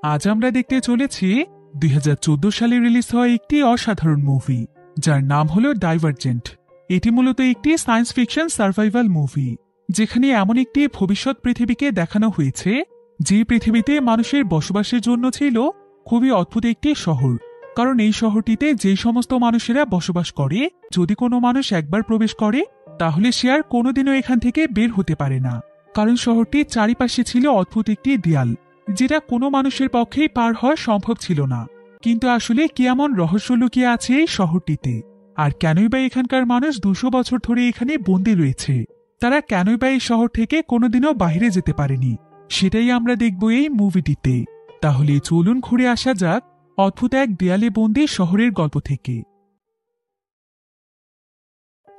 আজ আমরা দেখতে চলেছি 2014 সালে রিলিজ হওয়া একটি অসাধারণ মুভি, যার নাম হলো ডাইভারজেন্ট। এটি মূলত একটি সায়েন্স ফিকশন সার্ভাইভাল মুভি, যেখানে এমন একটি ভবিষ্যৎ পৃথিবীকে দেখানো হয়েছে যে পৃথিবীতে মানুষের বসবাসের জন্য ছিল খুবই অদ্ভুত একটি শহর। কারণ এই শহরটিতে যে সমস্ত মানুষেরা বসবাস করে, যদি কোনো মানুষ একবার প্রবেশ করে তাহলে সে আর কোনোদিনও এখান থেকে বের হতে পারে না। কারণ শহরটির চারিপাশে ছিল অদ্ভুত একটি দেয়াল, যেটা কোনো মানুষের পক্ষেই পার হওয়া সম্ভব ছিল না। কিন্তু আসলে কি এমন রহস্য লুকিয়ে আছে এই শহরটিতে, আর কেনই বা এখানকার মানুষ 200 বছর ধরে এখানে বন্দী রয়েছে? তারা কেনই বা এই শহর থেকে কোনোদিনও বাইরে যেতে পারেনি, সেটাই আমরা দেখব এই মুভিটিতে। তাহলে চলুন ঘুরে আসা যাক অদ্ভুত এক দেয়ালে বন্দী শহরের গল্প থেকে।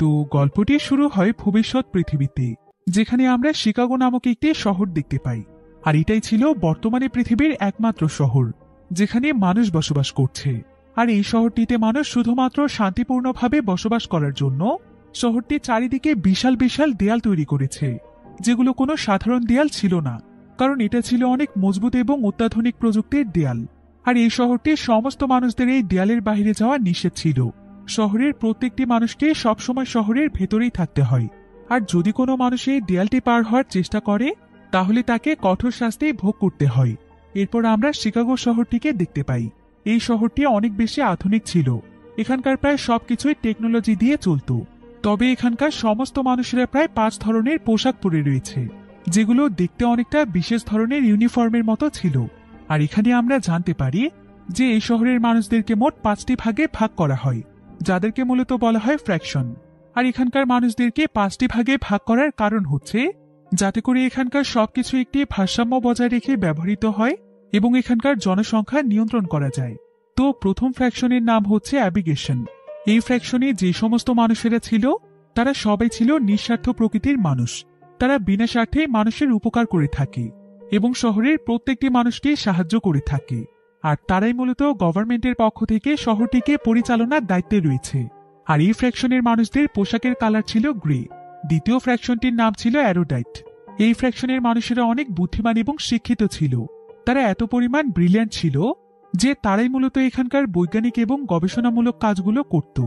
তো গল্পটি শুরু হয় ভবিষ্যৎ পৃথিবীতে, যেখানে আমরা শিকাগো নামক একটি শহর দেখতে পাই। আর এটাই ছিল বর্তমানে পৃথিবীর একমাত্র শহর যেখানে মানুষ বসবাস করছে। আর এই শহরটিতে মানুষ শুধুমাত্র শান্তিপূর্ণভাবে বসবাস করার জন্য শহরটির চারিদিকে বিশাল বিশাল দেয়াল তৈরি করেছে, যেগুলো কোনো সাধারণ দেয়াল ছিল না, কারণ এটা ছিল অনেক মজবুত এবং অত্যাধুনিক প্রযুক্তির দেয়াল। আর এই শহরটির সমস্ত মানুষদের এই দেয়ালের বাইরে যাওয়া নিষেধ ছিল। শহরের প্রত্যেকটি মানুষকে সবসময় শহরের ভেতরেই থাকতে হয়, আর যদি কোনো মানুষ এই দেয়ালটি পার হওয়ার চেষ্টা করে তাহলে তাকে কঠোর শাস্তি ভোগ করতে হয়। এরপর আমরা শিকাগো শহরটিকে দেখতে পাই। এই শহরটি অনেক বেশি আধুনিক ছিল, এখানকার প্রায় সবকিছুই টেকনোলজি দিয়ে চলত। তবে এখানকার সমস্ত মানুষেরা প্রায় 5 ধরনের পোশাক পরে রয়েছে, যেগুলো দেখতে অনেকটা বিশেষ ধরনের ইউনিফর্মের মতো ছিল। আর এখানে আমরা জানতে পারি যে এই শহরের মানুষদেরকে মোট 5টি ভাগে ভাগ করা হয়, যাদেরকে মূলত বলা হয় ফ্র্যাকশন। আর এখানকার মানুষদেরকে 5টি ভাগে ভাগ করার কারণ হচ্ছে যাতে করে এখানকার সবকিছু একটি ভারসাম্য বজায় রেখে ব্যবহৃত হয় এবং এখানকার জনসংখ্যা নিয়ন্ত্রণ করা যায়। তো প্রথম ফ্র্যাকশনের নাম হচ্ছে অ্যাবিগেশন। এই ফ্র্যাকশনে যে সমস্ত মানুষেরা ছিল তারা সবাই ছিল নিঃস্বার্থ প্রকৃতির মানুষ। তারা বিনা স্বার্থে মানুষের উপকার করে থাকে এবং শহরের প্রত্যেকটি মানুষকে সাহায্য করে থাকে। আর তারাই মূলত গভর্নমেন্টের পক্ষ থেকে শহরটিকে পরিচালনার দায়িত্বে রয়েছে। আর এই ফ্র্যাকশনের মানুষদের পোশাকের কালার ছিল গ্রে। দ্বিতীয় ফ্র্যাকশনটির নাম ছিল অ্যারোডাইট। এই ফ্র্যাকশনের মানুষেরা অনেক বুদ্ধিমান এবং শিক্ষিত ছিল। তারা এত পরিমাণ ব্রিলিয়ান্ট ছিল যে তারাই মূলত এখানকার বৈজ্ঞানিক এবং গবেষণামূলক কাজগুলো করত।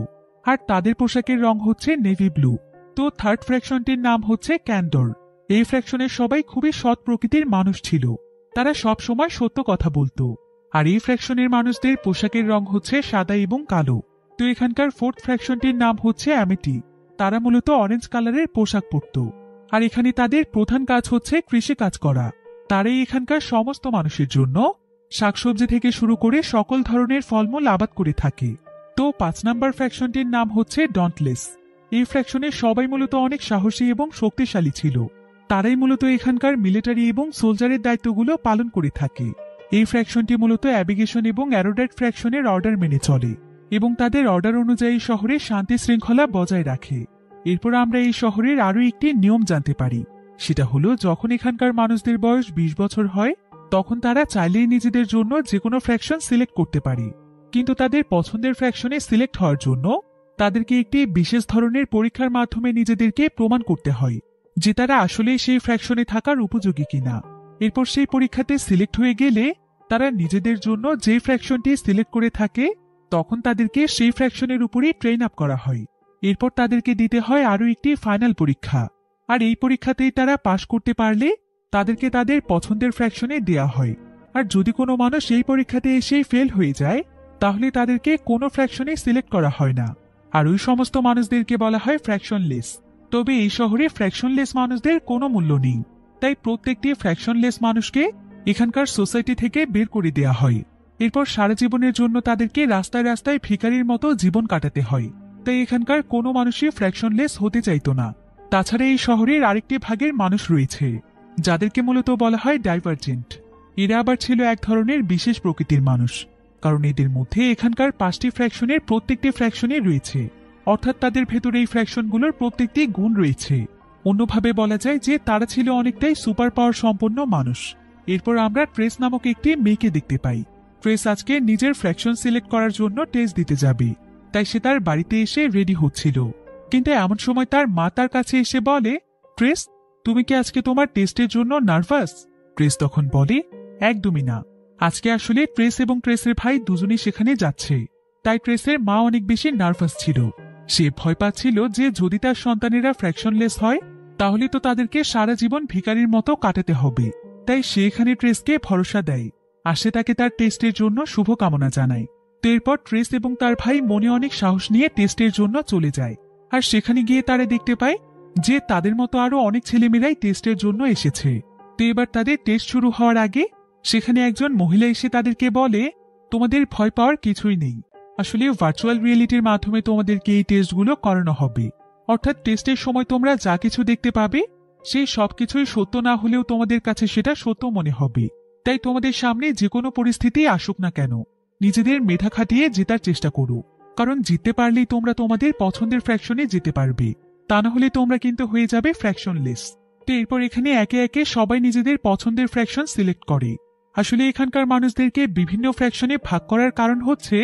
আর তাদের পোশাকের রং হচ্ছে নেভি ব্লু। তো থার্ড ফ্র্যাকশনটির নাম হচ্ছে ক্যান্ডর। এই ফ্র্যাকশনের সবাই খুবই সৎ প্রকৃতির মানুষ ছিল, তারা সব সময় সত্য কথা বলতো। আর এই ফ্র্যাকশনের মানুষদের পোশাকের রং হচ্ছে সাদা এবং কালো। তো এখানকার ফোর্থ ফ্র্যাকশনটির নাম হচ্ছে অ্যামিটি। তারা মূলত অরেঞ্জ কালারের পোশাক পরত। আর এখানে তাদের প্রধান কাজ হচ্ছে কৃষি কাজ করা। তারাই এখানকার সমস্ত মানুষের জন্য শাকসবজি থেকে শুরু করে সকল ধরনের ফলমূল আবাদ করে থাকে। তো 5 নম্বর ফ্র্যাকশনটির নাম হচ্ছে ডন্টলেস। এই ফ্র্যাকশনে সবাই মূলত অনেক সাহসী এবং শক্তিশালী ছিল। তারাই মূলত এখানকার মিলিটারি এবং সোলজারের দায়িত্বগুলো পালন করে থাকে। এই ফ্র্যাকশনটি মূলত অ্যাবিগেশন এবং অ্যারোডাইট ফ্র্যাকশনের অর্ডার মেনে চলে এবং তাদের অর্ডার অনুযায়ী শহরে শান্তি শৃঙ্খলা বজায় রাখে। এরপর আমরা এই শহরের আরও একটি নিয়ম জানতে পারি। সেটা হলো যখন এখানকার মানুষদের বয়স 20 বছর হয় তখন তারা চাইলেই নিজেদের জন্য যে কোনো ফ্র্যাকশন সিলেক্ট করতে পারে। কিন্তু তাদের পছন্দের ফ্র্যাকশনে সিলেক্ট হওয়ার জন্য তাদেরকে একটি বিশেষ ধরনের পরীক্ষার মাধ্যমে নিজেদেরকে প্রমাণ করতে হয় যে তারা আসলেই সেই ফ্র্যাকশনে থাকার উপযোগী কিনা। এরপর সেই পরীক্ষাতে সিলেক্ট হয়ে গেলে তারা নিজেদের জন্য যে ফ্র্যাকশনটি সিলেক্ট করে থাকে তখন তাদেরকে সেই ফ্র্যাকশনের উপরই ট্রেন আপ করা হয়। এরপর তাদেরকে দিতে হয় আরও একটি ফাইনাল পরীক্ষা। আর এই পরীক্ষাতেই তারা পাশ করতে পারলে তাদেরকে তাদের পছন্দের ফ্র্যাকশনে দেয়া হয়। আর যদি কোনো মানুষ এই পরীক্ষাতে এসেই ফেল হয়ে যায় তাহলে তাদেরকে কোনো ফ্র্যাকশনে সিলেক্ট করা হয় না। আর ওই সমস্ত মানুষদেরকে বলা হয় ফ্র্যাকশনলেস। তবে এই শহরে ফ্র্যাকশনলেস মানুষদের কোনো মূল্য নেই, তাই প্রত্যেকটি ফ্র্যাকশনলেস মানুষকে এখানকার সোসাইটি থেকে বের করে দেয়া হয়। এরপর সারা জীবনের জন্য তাদেরকে রাস্তায় রাস্তায় ভিখারির মতো জীবন কাটাতে হয়। তাই এখানকার কোনো মানুষই ফ্র্যাকশনলেস হতে চাইতো না। তাছাড়া এই শহরের আরেকটি ভাগের মানুষ রয়েছে যাদেরকে মূলত বলা হয় ডাইভারজেন্ট। এরা আবার ছিল এক ধরনের বিশেষ প্রকৃতির মানুষ, কারণ এদের মধ্যে এখানকার 5টি ফ্র্যাকশনের প্রত্যেকটি ফ্র্যাকশনে রয়েছে, অর্থাৎ তাদের ভেতরে এই ফ্র্যাকশনগুলোর প্রত্যেকটি গুণ রয়েছে। অন্যভাবে বলা যায় যে তারা ছিল অনেকটাই সুপার পাওয়ার সম্পন্ন মানুষ। এরপর আমরা ট্রেস নামক একটি মেয়েকে দেখতে পাই। ট্রেস আজকে নিজের ফ্র্যাকশন সিলেক্ট করার জন্য টেস্ট দিতে যাবে, তাই সে তার বাড়িতে এসে রেডি হচ্ছিল। কিন্তু এমন সময় তার মা তার কাছে এসে বলে, ট্রেস, তুমি কি আজকে তোমার টেস্টের জন্য নার্ভাস? ট্রেস তখন বলে, একদমই না, আজকে আসলে ট্রেস এবং ট্রেসের ভাই দুজনেই সেখানে যাচ্ছে। তাই ট্রেসের মা অনেক বেশি নার্ভাস ছিল। সে ভয় পাচ্ছিল যে যদি তার সন্তানেরা ফ্র্যাকশনলেস হয় তাহলে তো তাদেরকে সারা জীবন ভিখারির মতো কাটাতে হবে। তাই সে এখানে ট্রেসকে ভরসা দেয় আর সে তাকে তার টেস্টের জন্য শুভকামনা জানায়। তো এরপর ট্রেস এবং তার ভাই মনে অনেক সাহস নিয়ে টেস্টের জন্য চলে যায়। আর সেখানে গিয়ে তারা দেখতে পায় যে তাদের মতো আরো অনেক ছেলেমেয়েরাই টেস্টের জন্য এসেছে। তো এবার তাদের টেস্ট শুরু হওয়ার আগে সেখানে একজন মহিলা এসে তাদেরকে বলে, তোমাদের ভয় পাওয়ার কিছুই নেই। আসলে ভার্চুয়াল রিয়েলিটির মাধ্যমে তোমাদেরকে এই টেস্টগুলো করানো হবে। অর্থাৎ টেস্টের সময় তোমরা যা কিছু দেখতে পাবে সেই সবকিছুই সত্য না হলেও তোমাদের কাছে সেটা সত্য মনে হবে। তাই তোমাদের সামনে যে কোনো পরিস্থিতি আসুক না কেন নিজেদের মেধা খাটিয়ে জেতার চেষ্টা করো, কারণ জিততে পারলেই তোমরা তোমাদের পছন্দের ফ্র্যাকশনে যেতে পারবে, তা না হলে তোমরা কিন্তু হয়ে যাবে ফ্র্যাকশনলেস। তো এরপর এখানে একে একে সবাই নিজেদের পছন্দের ফ্র্যাকশন সিলেক্ট করে। আসলে এখানকার মানুষদেরকে বিভিন্ন ফ্র্যাকশনে ভাগ করার কারণ হচ্ছে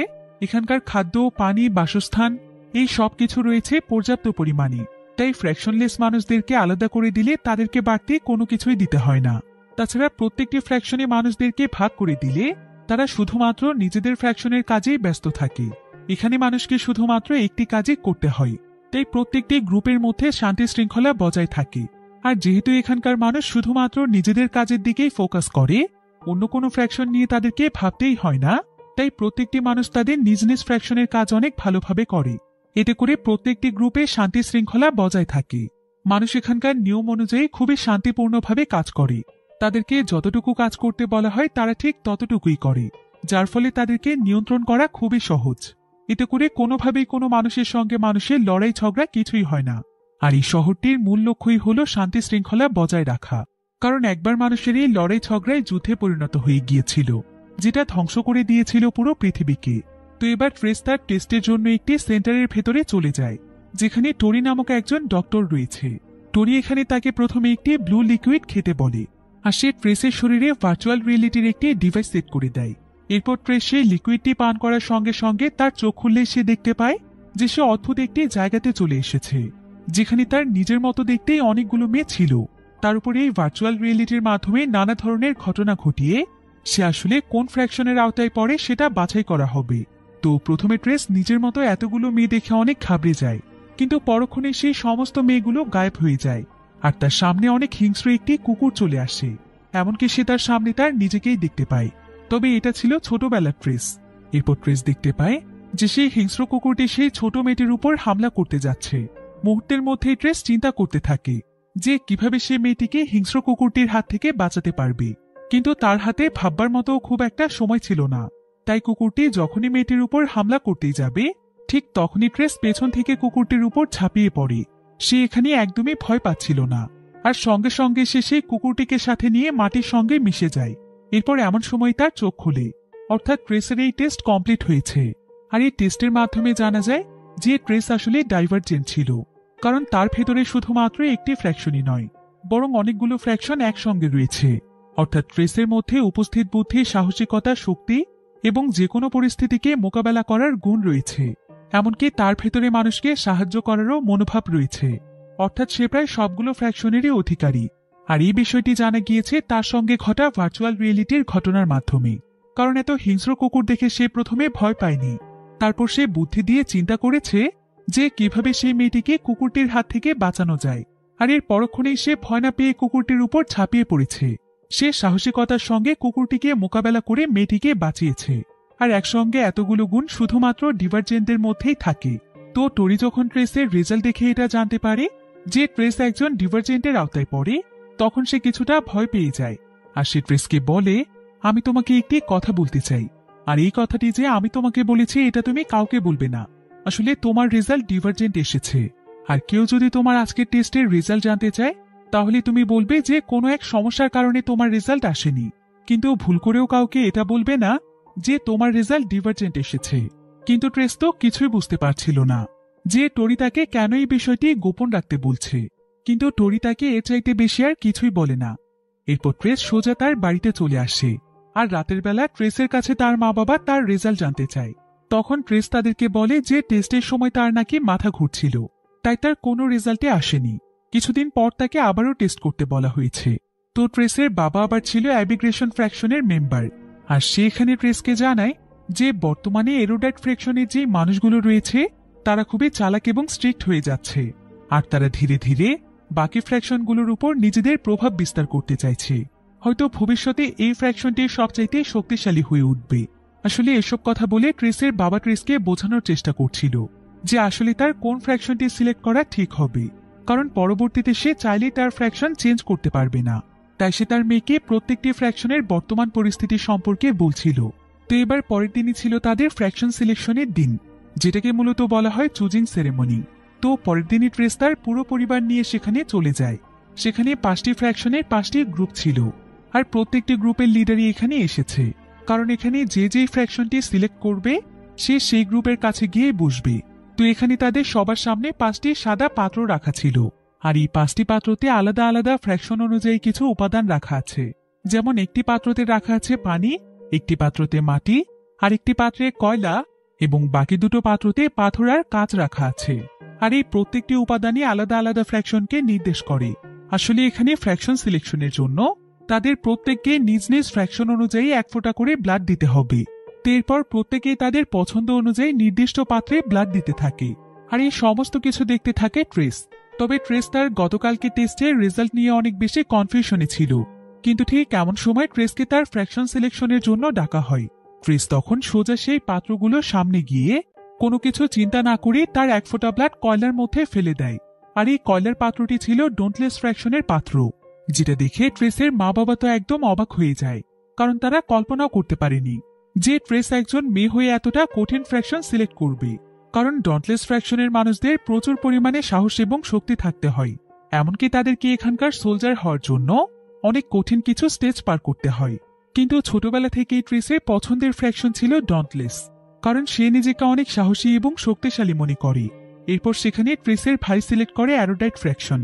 এখানকার খাদ্য, পানি, বাসস্থান এই সব কিছু রয়েছে পর্যাপ্ত পরিমাণে। তাই ফ্র্যাকশনলেস মানুষদেরকে আলাদা করে দিলে তাদেরকে বাড়তি কোনো কিছুই দিতে হয় না। তাছাড়া প্রত্যেকটি ফ্র্যাকশনে মানুষদেরকে ভাগ করে দিলে তারা শুধুমাত্র নিজেদের ফ্র্যাকশনের কাজেই ব্যস্ত থাকে। এখানে মানুষকে শুধুমাত্র একটি কাজই করতে হয়। তাই প্রত্যেকটি গ্রুপের মধ্যে শান্তি শৃঙ্খলা বজায় থাকে। আর যেহেতু এখানকার মানুষ শুধুমাত্র নিজেদের কাজের দিকেই ফোকাস করে, অন্য কোনো ফ্র্যাকশন নিয়ে তাদেরকে ভাবতেই হয় না, তাই প্রত্যেকটি মানুষ তাদের নিজ নিজ ফ্র্যাকশনের কাজ অনেক ভালোভাবে করে। এতে করে প্রত্যেকটি গ্রুপে শান্তি শৃঙ্খলা বজায় থাকে। মানুষ এখানকার নিয়ম অনুযায়ী খুবই শান্তিপূর্ণভাবে কাজ করে। তাদেরকে যতটুকু কাজ করতে বলা হয় তারা ঠিক ততটুকুই করে, যার ফলে তাদেরকে নিয়ন্ত্রণ করা খুবই সহজ। এতে করে কোনোভাবেই কোনো মানুষের সঙ্গে মানুষের লড়াই ঝগড়া কিছুই হয় না। আর এই শহরটির মূল লক্ষ্যই হল শান্তি শৃঙ্খলা বজায় রাখা। কারণ একবার মানুষের এই লড়াই ঝগড়ায় যুদ্ধে পরিণত হয়ে গিয়েছিল, যেটা ধ্বংস করে দিয়েছিল পুরো পৃথিবীকে। তো এবার ট্রেস তার টেস্টের জন্য একটি সেন্টারের ভেতরে চলে যায়, যেখানে টরি নামক একজন ডক্টর রয়েছে। টরি এখানে তাকে প্রথমে একটি ব্লু লিকুইড খেতে বলে, আর সে ট্রেসের শরীরে ভার্চুয়াল রিয়েলিটির একটি ডিভাইস সেট করে দেয়। এরপর ট্রেস সেই লিকুইডটি পান করার সঙ্গে সঙ্গে তার চোখ খুললে সে দেখতে পায় যে সে অদ্ভুত একটি জায়গাতে চলে এসেছে, যেখানে তার নিজের মতো দেখতেই অনেকগুলো মেয়ে ছিল। তার উপরে এই ভার্চুয়াল রিয়েলিটির মাধ্যমে নানা ধরনের ঘটনা ঘটিয়ে সে আসলে কোন ফ্র্যাকশনের আওতায় পড়ে সেটা বাছাই করা হবে। তো প্রথমে ট্রেস নিজের মতো এতগুলো মেয়ে দেখে অনেক ঘাবড়ে যায়, কিন্তু পরক্ষণে সেই সমস্ত মেয়েগুলো গায়েব হয়ে যায়, আর তার সামনে অনেক হিংস্র একটি কুকুর চলে আসে। এমনকি সে তার সামনে তার নিজেকেই দেখতে পায়, তবে এটা ছিল ছোটবেলার ট্রেস। এরপর ট্রেস দেখতে পায় যে সেই হিংস্র কুকুরটি সেই ছোট মেয়েটির উপর হামলা করতে যাচ্ছে। মুহূর্তের মধ্যেই ট্রেস চিন্তা করতে থাকে যে কিভাবে সে মেয়েটিকে হিংস্র কুকুরটির হাত থেকে বাঁচাতে পারবে, কিন্তু তার হাতে ভাববার মতো খুব একটা সময় ছিল না। তাই কুকুরটি যখনই মেয়েটির উপর হামলা করতেই যাবে ঠিক তখনই ট্রেস পেছন থেকে কুকুরটির উপর ঝাঁপিয়ে পড়ে। সে এখানে একদমই ভয় পাচ্ছিল না, আর সঙ্গে সঙ্গে সে সেই কুকুরটিকে সাথে নিয়ে মাটির সঙ্গে মিশে যায়। এরপর এমন সময় তার চোখ খোলে, অর্থাৎ ট্রেসের এই টেস্ট কমপ্লিট হয়েছে। আর এই টেস্টের মাধ্যমে জানা যায় যে ট্রেস আসলে ডাইভার্জেন্ট ছিল, কারণ তার ভেতরে শুধুমাত্র একটি ফ্র্যাকশনই নয়, বরং অনেকগুলো ফ্র্যাকশন একসঙ্গে রয়েছে। অর্থাৎ ট্রেসের মধ্যে উপস্থিত বুদ্ধি, সাহসিকতা, শক্তি এবং যে কোনো পরিস্থিতিকে মোকাবেলা করার গুণ রয়েছে। এমনকি তার ভেতরে মানুষকে সাহায্য করারও মনোভাব রয়েছে। অর্থাৎ সে প্রায় সবগুলো ফ্র্যাকশনেরই অধিকারী। আর এই বিষয়টি জানা গিয়েছে তার সঙ্গে ঘটা ভার্চুয়াল রিয়েলিটির ঘটনার মাধ্যমে। কারণ এত হিংস্র কুকুর দেখে সে প্রথমে ভয় পায়নি, তারপর সে বুদ্ধি দিয়ে চিন্তা করেছে যে কিভাবে সেই মেয়েটিকে কুকুরটির হাত থেকে বাঁচানো যায়। আর এর পরক্ষণেই সে ভয় না পেয়ে কুকুরটির উপর ঝাঁপিয়ে পড়েছে। সে সাহসিকতার সঙ্গে কুকুরটিকে মোকাবেলা করে মেয়েটিকে বাঁচিয়েছে। আর একসঙ্গে এতগুলো গুণ শুধুমাত্র ডিভার্জেন্টদের মধ্যেই থাকে। তো টরি যখন ট্রেসের রেজাল্ট দেখে এটা জানতে পারে যে ট্রেস একজন ডিভার্জেন্টের আওতায় পড়ে, তখন সে কিছুটা ভয় পেয়ে যায়। আর সে ট্রেসকে বলে, আমি তোমাকে একটি কথা বলতে চাই, আর এই কথাটি যে আমি তোমাকে বলেছি এটা তুমি কাউকে বলবে না। আসলে তোমার রেজাল্ট ডিভার্জেন্ট এসেছে, আর কেউ যদি তোমার আজকের টেস্টের রেজাল্ট জানতে চায় তাহলে তুমি বলবে যে কোনো এক সমস্যার কারণে তোমার রেজাল্ট আসেনি, কিন্তু ভুল করেও কাউকে এটা বলবে না যে তোমার রেজাল্ট ডিভার্জেন্ট এসেছে। কিন্তু ট্রেস তো কিছুই বুঝতে পারছিল না যে টরি তাকে কেন এই বিষয়টি গোপন রাখতে বলছে, কিন্তু টরি তাকে এর চাইতে বেশি আর কিছুই বলে না। এরপর ট্রেস সোজা তার বাড়িতে চলে আসে, আর রাতের বেলা ট্রেসের কাছে তার মা বাবা তার রেজাল্ট জানতে চায়। তখন ট্রেস তাদেরকে বলে যে টেস্টের সময় তার নাকি মাথা ঘুরছিল, তাই তার কোনো রেজাল্টে আসেনি। কিছুদিন পর তাকে আবারও টেস্ট করতে বলা হয়েছে। তো ট্রেসের বাবা আবার ছিল অ্যাবিগ্রেশন ফ্র্যাকশনের মেম্বার, আর সে এখানে ট্রেসকে জানায় যে বর্তমানে এরোডাইট ফ্র্যাকশনের যে মানুষগুলো রয়েছে তারা খুবই চালাক এবং স্ট্রিক্ট হয়ে যাচ্ছে, আর তারা ধীরে ধীরে বাকি ফ্র্যাকশনগুলোর উপর নিজেদের প্রভাব বিস্তার করতে চাইছে। হয়তো ভবিষ্যতে এই ফ্র্যাকশনটি সবচাইতে শক্তিশালী হয়ে উঠবে। আসলে এসব কথা বলে ট্রেসের বাবা ট্রেসকে বোঝানোর চেষ্টা করছিল যে আসলে তার কোন ফ্র্যাকশনটি সিলেক্ট করা ঠিক হবে, কারণ পরবর্তীতে সে চাইলে তার ফ্র্যাকশন চেঞ্জ করতে পারবে না। তাই সে তার মেয়েকে প্রত্যেকটি ফ্র্যাকশনের বর্তমান পরিস্থিতি সম্পর্কে বলছিল। তো এবার পরের দিনই ছিল তাদের ফ্র্যাকশন সিলেকশনের দিন, যেটাকে মূলত বলা হয় চুজিং সেরেমনি। তো পরের দিনই ট্রেস তার পুরো পরিবার নিয়ে সেখানে চলে যায়। সেখানে 5টি ফ্র্যাকশনের 5টি গ্রুপ ছিল, আর প্রত্যেকটি গ্রুপের লিডারই এখানে এসেছে, কারণ এখানে যে যেই ফ্র্যাকশনটি সিলেক্ট করবে সে সেই গ্রুপের কাছে গিয়ে বসবে। তো এখানে তাদের সবার সামনে 5টি সাদা পাত্র রাখা ছিল, আর এই 5টি পাত্রতে আলাদা আলাদা ফ্র্যাকশন অনুযায়ী কিছু উপাদান রাখা আছে। যেমন একটি পাত্রতে রাখা আছে পানি, একটি পাত্রতে মাটি, আর একটি পাত্রে কয়লা, এবং বাকি দুটো পাত্রতে পাথর আর কাঁচ রাখা আছে। আর এই প্রত্যেকটি উপাদানই আলাদা আলাদা ফ্র্যাকশনকে নির্দেশ করে। আসলে এখানে ফ্র্যাকশন সিলেকশনের জন্য তাদের প্রত্যেককে নিজ নিজ ফ্র্যাকশন অনুযায়ী 1 ফোঁটা করে ব্লাড দিতে হবে। এরপর প্রত্যেকেই তাদের পছন্দ অনুযায়ী নির্দিষ্ট পাত্রে ব্লাড দিতে থাকে। আর এই সমস্ত কিছু দেখতে থাকে ট্রেস। তবে ট্রেস তার গতকালকে টেস্টের রেজাল্ট নিয়ে অনেক বেশি কনফিউশনে ছিল, কিন্তু ঠিক এমন সময় ট্রেসকে তার ফ্র্যাকশন সিলেকশনের জন্য ডাকা হয়। ট্রেস তখন সোজা সেই পাত্রগুলোর সামনে গিয়ে কোনো কিছু চিন্তা না করে তার 1 ফোঁটা ব্লাড কয়লার মধ্যে ফেলে দেয়। আর এই কয়লার পাত্রটি ছিল ডোন্টলেস ফ্র্যাকশনের পাত্র, যেটা দেখে ট্রেসের মা বাবা তো একদম অবাক হয়ে যায়, কারণ তারা কল্পনাও করতে পারেনি যে ট্রেস একজন মেয়ে হয়ে এতটা কঠিন ফ্র্যাকশন সিলেক্ট করবে। কারণ ডন্টলেস ফ্র্যাকশনের মানুষদের প্রচুর পরিমাণে সাহস এবং শক্তি থাকতে হয়, এমনকি তাদেরকে এখানকার সোলজার হওয়ার জন্য অনেক কঠিন কিছু স্টেজ পার করতে হয়। কিন্তু ছোটবেলা থেকেই ট্রেসের পছন্দের ফ্র্যাকশন ছিল ডন্টলেস, কারণ সে নিজেকে অনেক সাহসী এবং শক্তিশালী মনে করে। এরপর সেখানে ট্রেসের ভাই সিলেক্ট করে অ্যারোডাইট ফ্র্যাকশন,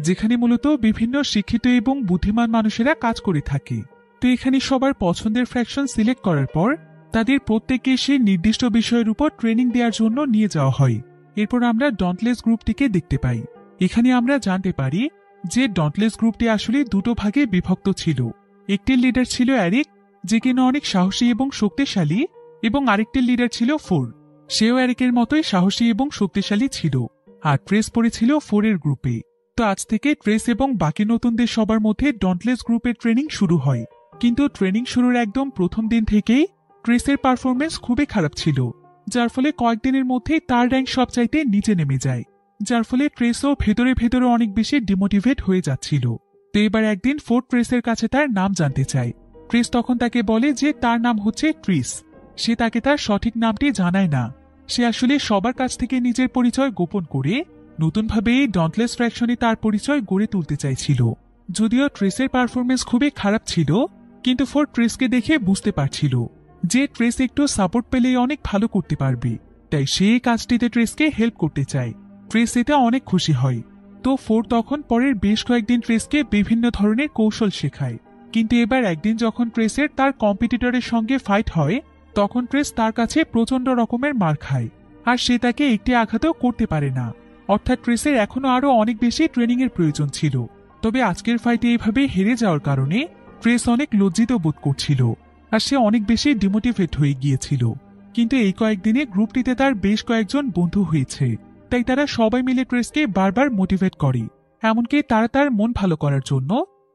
যেখানে মূলত বিভিন্ন শিক্ষিত এবং বুদ্ধিমান মানুষেরা কাজ করে থাকে। তো এখানে সবার পছন্দের ফ্র্যাকশন সিলেক্ট করার পর তাদের প্রত্যেককে সেই নির্দিষ্ট বিষয়ের উপর ট্রেনিং দেওয়ার জন্য নিয়ে যাওয়া হয়। এরপর আমরা ডন্টলেস গ্রুপটিকে দেখতে পাই। এখানে আমরা জানতে পারি যে ডন্টলেস গ্রুপটি আসলে দুটো ভাগে বিভক্ত ছিল। একটির লিডার ছিল অ্যারিক, যে কিনা অনেক সাহসী এবং শক্তিশালী, এবং আরেকটির লিডার ছিল ফোর, সেও অ্যারিকের মতোই সাহসী এবং শক্তিশালী ছিল। আর ট্রেস পড়েছিল ফোরের গ্রুপে। তো আজ থেকে ট্রেস এবং বাকি নতুনদের সবার মধ্যে ডন্টলেস গ্রুপের ট্রেনিং শুরু হয়। কিন্তু ট্রেনিং শুরুর একদম প্রথম দিন থেকেই ট্রেসের পারফরমেন্স খুবই খারাপ ছিল, যার ফলে কয়েকদিনের মধ্যেই তার র্যাঙ্ক সবচাইতে নিচে নেমে যায়, যার ফলে ট্রেসও ভেতরে ভেতরে অনেক বেশি ডিমোটিভেট হয়ে যাচ্ছিল। তো এবার একদিন ফোর্ড ট্রেসের কাছে তার নাম জানতে চায়। ট্রেস তখন তাকে বলে যে তার নাম হচ্ছে ট্রিস। সে তাকে তার সঠিক নামটি জানায় না। সে আসলে সবার কাছ থেকে নিজের পরিচয় গোপন করে নতুনভাবে এই ডন্টলেস ফ্র্যাকশনে তার পরিচয় গড়ে তুলতে চাইছিল। যদিও ট্রেসের পারফরমেন্স খুবই খারাপ ছিল, কিন্তু ফোর্ড ট্রেসকে দেখে বুঝতে পারছিল যে ট্রেস একটু সাপোর্ট পেলেই অনেক ভালো করতে পারবে, তাই সে এই কাজটিতে ট্রেসকে হেল্প করতে চায়। ট্রেস এটা অনেক খুশি হয়। তো ফোর্ড তখন পরের বেশ কয়েকদিন ট্রেসকে বিভিন্ন ধরনের কৌশল শেখায়। কিন্তু এবার একদিন যখন ট্রেসের তার কম্পিটিটরের সঙ্গে ফাইট হয়, তখন ট্রেস তার কাছে প্রচন্ড রকমের মার খায়, আর সে তাকে একটি আঘাতও করতে পারে না। অর্থাৎ ট্রেসের এখনো আরো অনেক বেশি ট্রেনিং এর প্রয়োজন ছিল। তবে আজকের ফাইটে এইভাবে হেরে যাওয়ার কারণে ট্রেস অনেক লজ্জিত বোধ করছিল, আর সে অনেক বেশি ডিমোটিভেট হয়ে গিয়েছিল। কিন্তু এই কয়েকদিনে গ্রুপটিতে তার বেশ কয়েকজন বন্ধু হয়েছে, তাই তারা সবাই মিলে ট্রেসকে বারবার মোটিভেট করে। এমনকি তারা তার মন ভালো করার জন্য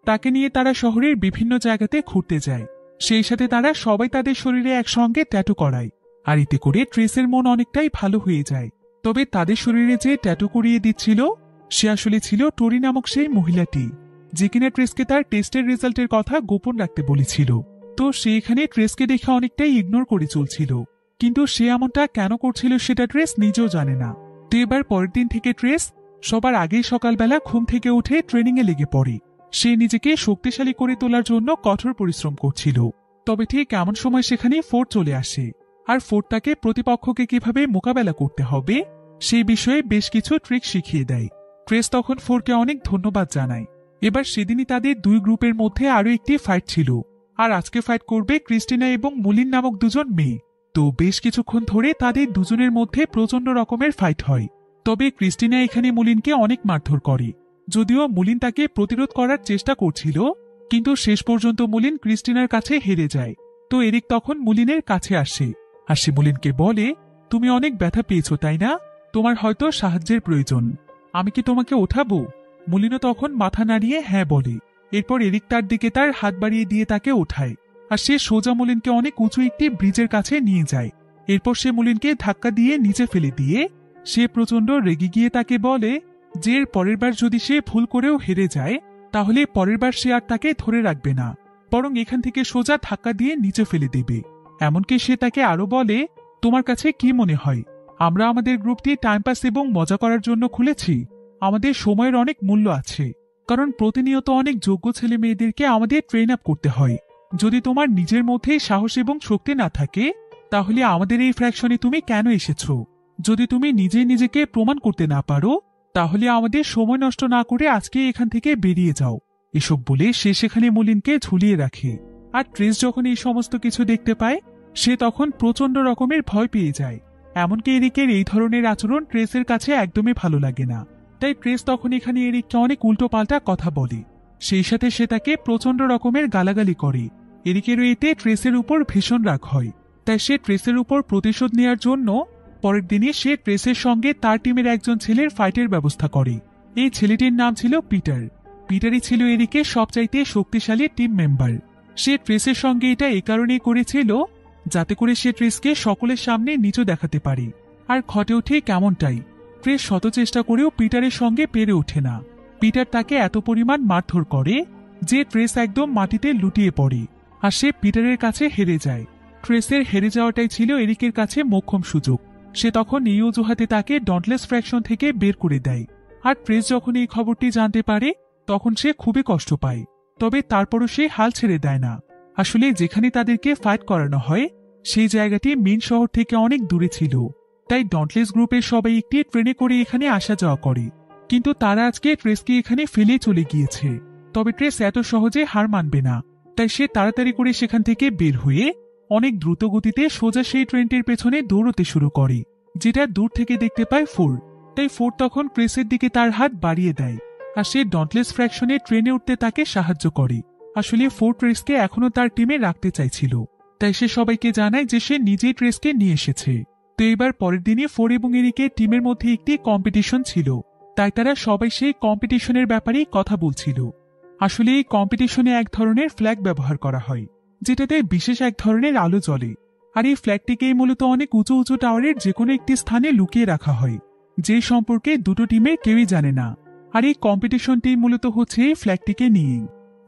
তাকে নিয়ে তারা শহরের বিভিন্ন জায়গাতে ঘুরতে যায়। সেই সাথে তারা সবাই তাদের শরীরে একসঙ্গে ট্যাটু করায়, আর এতে করে ট্রেসের মন অনেকটাই ভালো হয়ে যায়। তবে তাদের শরীরে যে ট্যাটু করিয়ে দিচ্ছিল সে আসলে ছিল টোরি নামক সেই মহিলাটি, যে কিনা ট্রেসকে তার টেস্টের রেজাল্টের কথা গোপন রাখতে বলেছিল। তো সে এখানে ট্রেসকে দেখে অনেকটাই ইগনোর করে চলছিল, কিন্তু সে এমনটা কেন করছিল সেটা ট্রেস নিজেও জানে না। তো এবার পরের দিন থেকে ট্রেস সবার আগেই সকালবেলা ঘুম থেকে উঠে ট্রেনিং এ লেগে পড়ে। সে নিজেকে শক্তিশালী করে তোলার জন্য কঠোর পরিশ্রম করছিল। তবে ঠিক এমন সময় সেখানে ফোর্ড চলে আসে, আর ফোর্ড তাকে প্রতিপক্ষকে কিভাবে মোকাবেলা করতে হবে সেই বিষয়ে বেশ কিছু ট্রিক শিখিয়ে দেয়। ট্রেস তখন ফোর্ডকে অনেক ধন্যবাদ জানায়। এবার সেদিনই তাদের দুই গ্রুপের মধ্যে আরো একটি ফাইট ছিল, আর আজকে ফাইট করবে ক্রিস্টিনা এবং মুলিন নামক দুজন মেয়ে। তো বেশ কিছুক্ষণ ধরে তাদের দুজনের মধ্যে প্রচন্ড রকমের ফাইট হয়। তবে ক্রিস্টিনা এখানে মুলিনকে অনেক মারধর করে। যদিও মুলিন তাকে প্রতিরোধ করার চেষ্টা করছিল, কিন্তু শেষ পর্যন্ত মুলিন ক্রিস্টিনার কাছে হেরে যায়। তো এরিক তখন মুলিনের কাছে আসে আর সে মুলিনকে বলে, তুমি অনেক ব্যথা পেয়েছো তাই না? তোমার হয়তো সাহায্যের প্রয়োজন, আমি কি তোমাকে ওঠাবো? মুলিনও তখন মাথা নাড়িয়ে হ্যাঁ বলে। এরপর এরিক তার দিকে তার হাত বাড়িয়ে দিয়ে তাকে ওঠায় আর সে সোজা মুলিনকে অনেক উঁচু একটি ব্রিজের কাছে নিয়ে যায়। এরপর সে মুলিনকে ধাক্কা দিয়ে নিচে ফেলে দিয়ে সে প্রচন্ড রেগে গিয়ে তাকে বলে যে এর পরের বার যদি সে ভুল করেও হেরে যায় তাহলে পরের বার সে আর তাকে ধরে রাখবে না, বরং এখান থেকে সোজা ধাক্কা দিয়ে নিচে ফেলে দেবে। এমনকি সে তাকে আরো বলে, তোমার কাছে কি মনে হয় আমরা আমাদের গ্রুপটি টাইম পাস এবং মজা করার জন্য খুলেছি? আমাদের সময়ের অনেক মূল্য আছে, কারণ প্রতিনিয়ত অনেক যোগ্য ছেলে মেয়েদেরকে আমাদের ট্রেন আপ করতে হয়। যদি তোমার নিজের মধ্যে সাহস এবং শক্তি না থাকে তাহলে আমাদের এই ফ্র্যাকশনে তুমি কেন এসেছো? যদি তুমি নিজে নিজেকে প্রমাণ করতে না পারো তাহলে আমাদের সময় নষ্ট না করে আজকে এখান থেকে বেরিয়ে যাও। এসব বলে সে সেখানে মুলিনকে ঝুলিয়ে রাখে। আর ট্রেস যখন এই সমস্ত কিছু দেখতে পায় সে তখন প্রচন্ড রকমের ভয় পেয়ে যায়। এমনকি এরিকের এই ধরনের আচরণ ট্রেসের কাছে একদমই ভালো লাগে না। তাই ট্রেস তখন এখানে এরিককে অনেক উল্টো পাল্টা কথা বলে, সেই সাথে সে তাকে প্রচন্ড রকমের গালাগালি করে। এরিকেরও এতে ট্রেসের উপর ভীষণ রাগ হয়, তাই সে ট্রেসের উপর প্রতিশোধ নেওয়ার জন্য পরের দিনই সে ট্রেসের সঙ্গে তার টিমের একজন ছেলের ফাইটের ব্যবস্থা করে। এই ছেলেটির নাম ছিল পিটার। পিটারই ছিল এরিকের সবচাইতে শক্তিশালী টিম মেম্বার। সে ট্রেসের সঙ্গে এটা এই কারণেই করেছিল যাতে করে সে ট্রেসকে সকলের সামনে নিচু দেখাতে পারে। আর ঘটেও ঠিক এমনটাই। ট্রেস শত চেষ্টা করেও পিটারের সঙ্গে পেরে ওঠে না। পিটার তাকে এত পরিমাণ মারধর করে যে ট্রেস একদম মাটিতে লুটিয়ে পড়ে আর সে পিটারের কাছে হেরে যায়। ট্রেসের হেরে যাওয়াটাই ছিল এরিকের কাছে মোক্ষম সুযোগ। সে তখন এই অজুহাতে তাকে ডন্টলেস ফ্র্যাকশন থেকে বের করে দেয়। আর ট্রেস যখন এই খবরটি জানতে পারে তখন সে খুবই কষ্ট পায়, তবে তারপরও সে হাল ছেড়ে দেয় না। আসলে যেখানে তাদেরকে ফাইট করানো হয় সেই জায়গাটি মেন শহর থেকে অনেক দূরে ছিল, তাই ডন্টলেস গ্রুপের সবাই একটি ট্রেনে করে এখানে আসা যাওয়া করে। কিন্তু তারা আজকে ট্রেসকে এখানে ফেলে চলে গিয়েছে। তবে ট্রেস এত সহজে হার মানবে না, তাই সে তাড়াতাড়ি করে সেখান থেকে বের হয়ে অনেক দ্রুত গতিতে সোজা সেই ট্রেনটির পেছনে দৌড়তে শুরু করে, যেটা দূর থেকে দেখতে পায় ফোর। তাই ফোর তখন ট্রেসের দিকে তার হাত বাড়িয়ে দেয় আর সে ডন্টলেস ফ্র্যাকশনে ট্রেনে উঠতে তাকে সাহায্য করে। আসলে ফোর ট্রেসকে এখনো তার টিমে রাখতে চাইছিল, তাই সে সবাইকে জানায় যে সে নিজেই ট্রেসকে নিয়ে এসেছে। তো এবার পরের দিনে ফোর এবং এরিকের টিমের মধ্যে একটি কম্পিটিশন ছিল, তাই তারা সবাই সেই কম্পিটিশনের ব্যাপারেই কথা বলছিল। আসলে এই কম্পিটিশনে এক ধরনের ফ্ল্যাগ ব্যবহার করা হয়, যেটাতে বিশেষ এক ধরনের আলো জ্বলে। আর এই ফ্ল্যাগটিকেই মূলত অনেক উঁচু উঁচু টাওয়ারের যে কোনো একটি স্থানে লুকিয়ে রাখা হয়, যে সম্পর্কে দুটো টিমের কেউই জানে না। আর এই কম্পিটিশনটি মূলত হচ্ছে এই ফ্ল্যাগটিকে নিয়ে,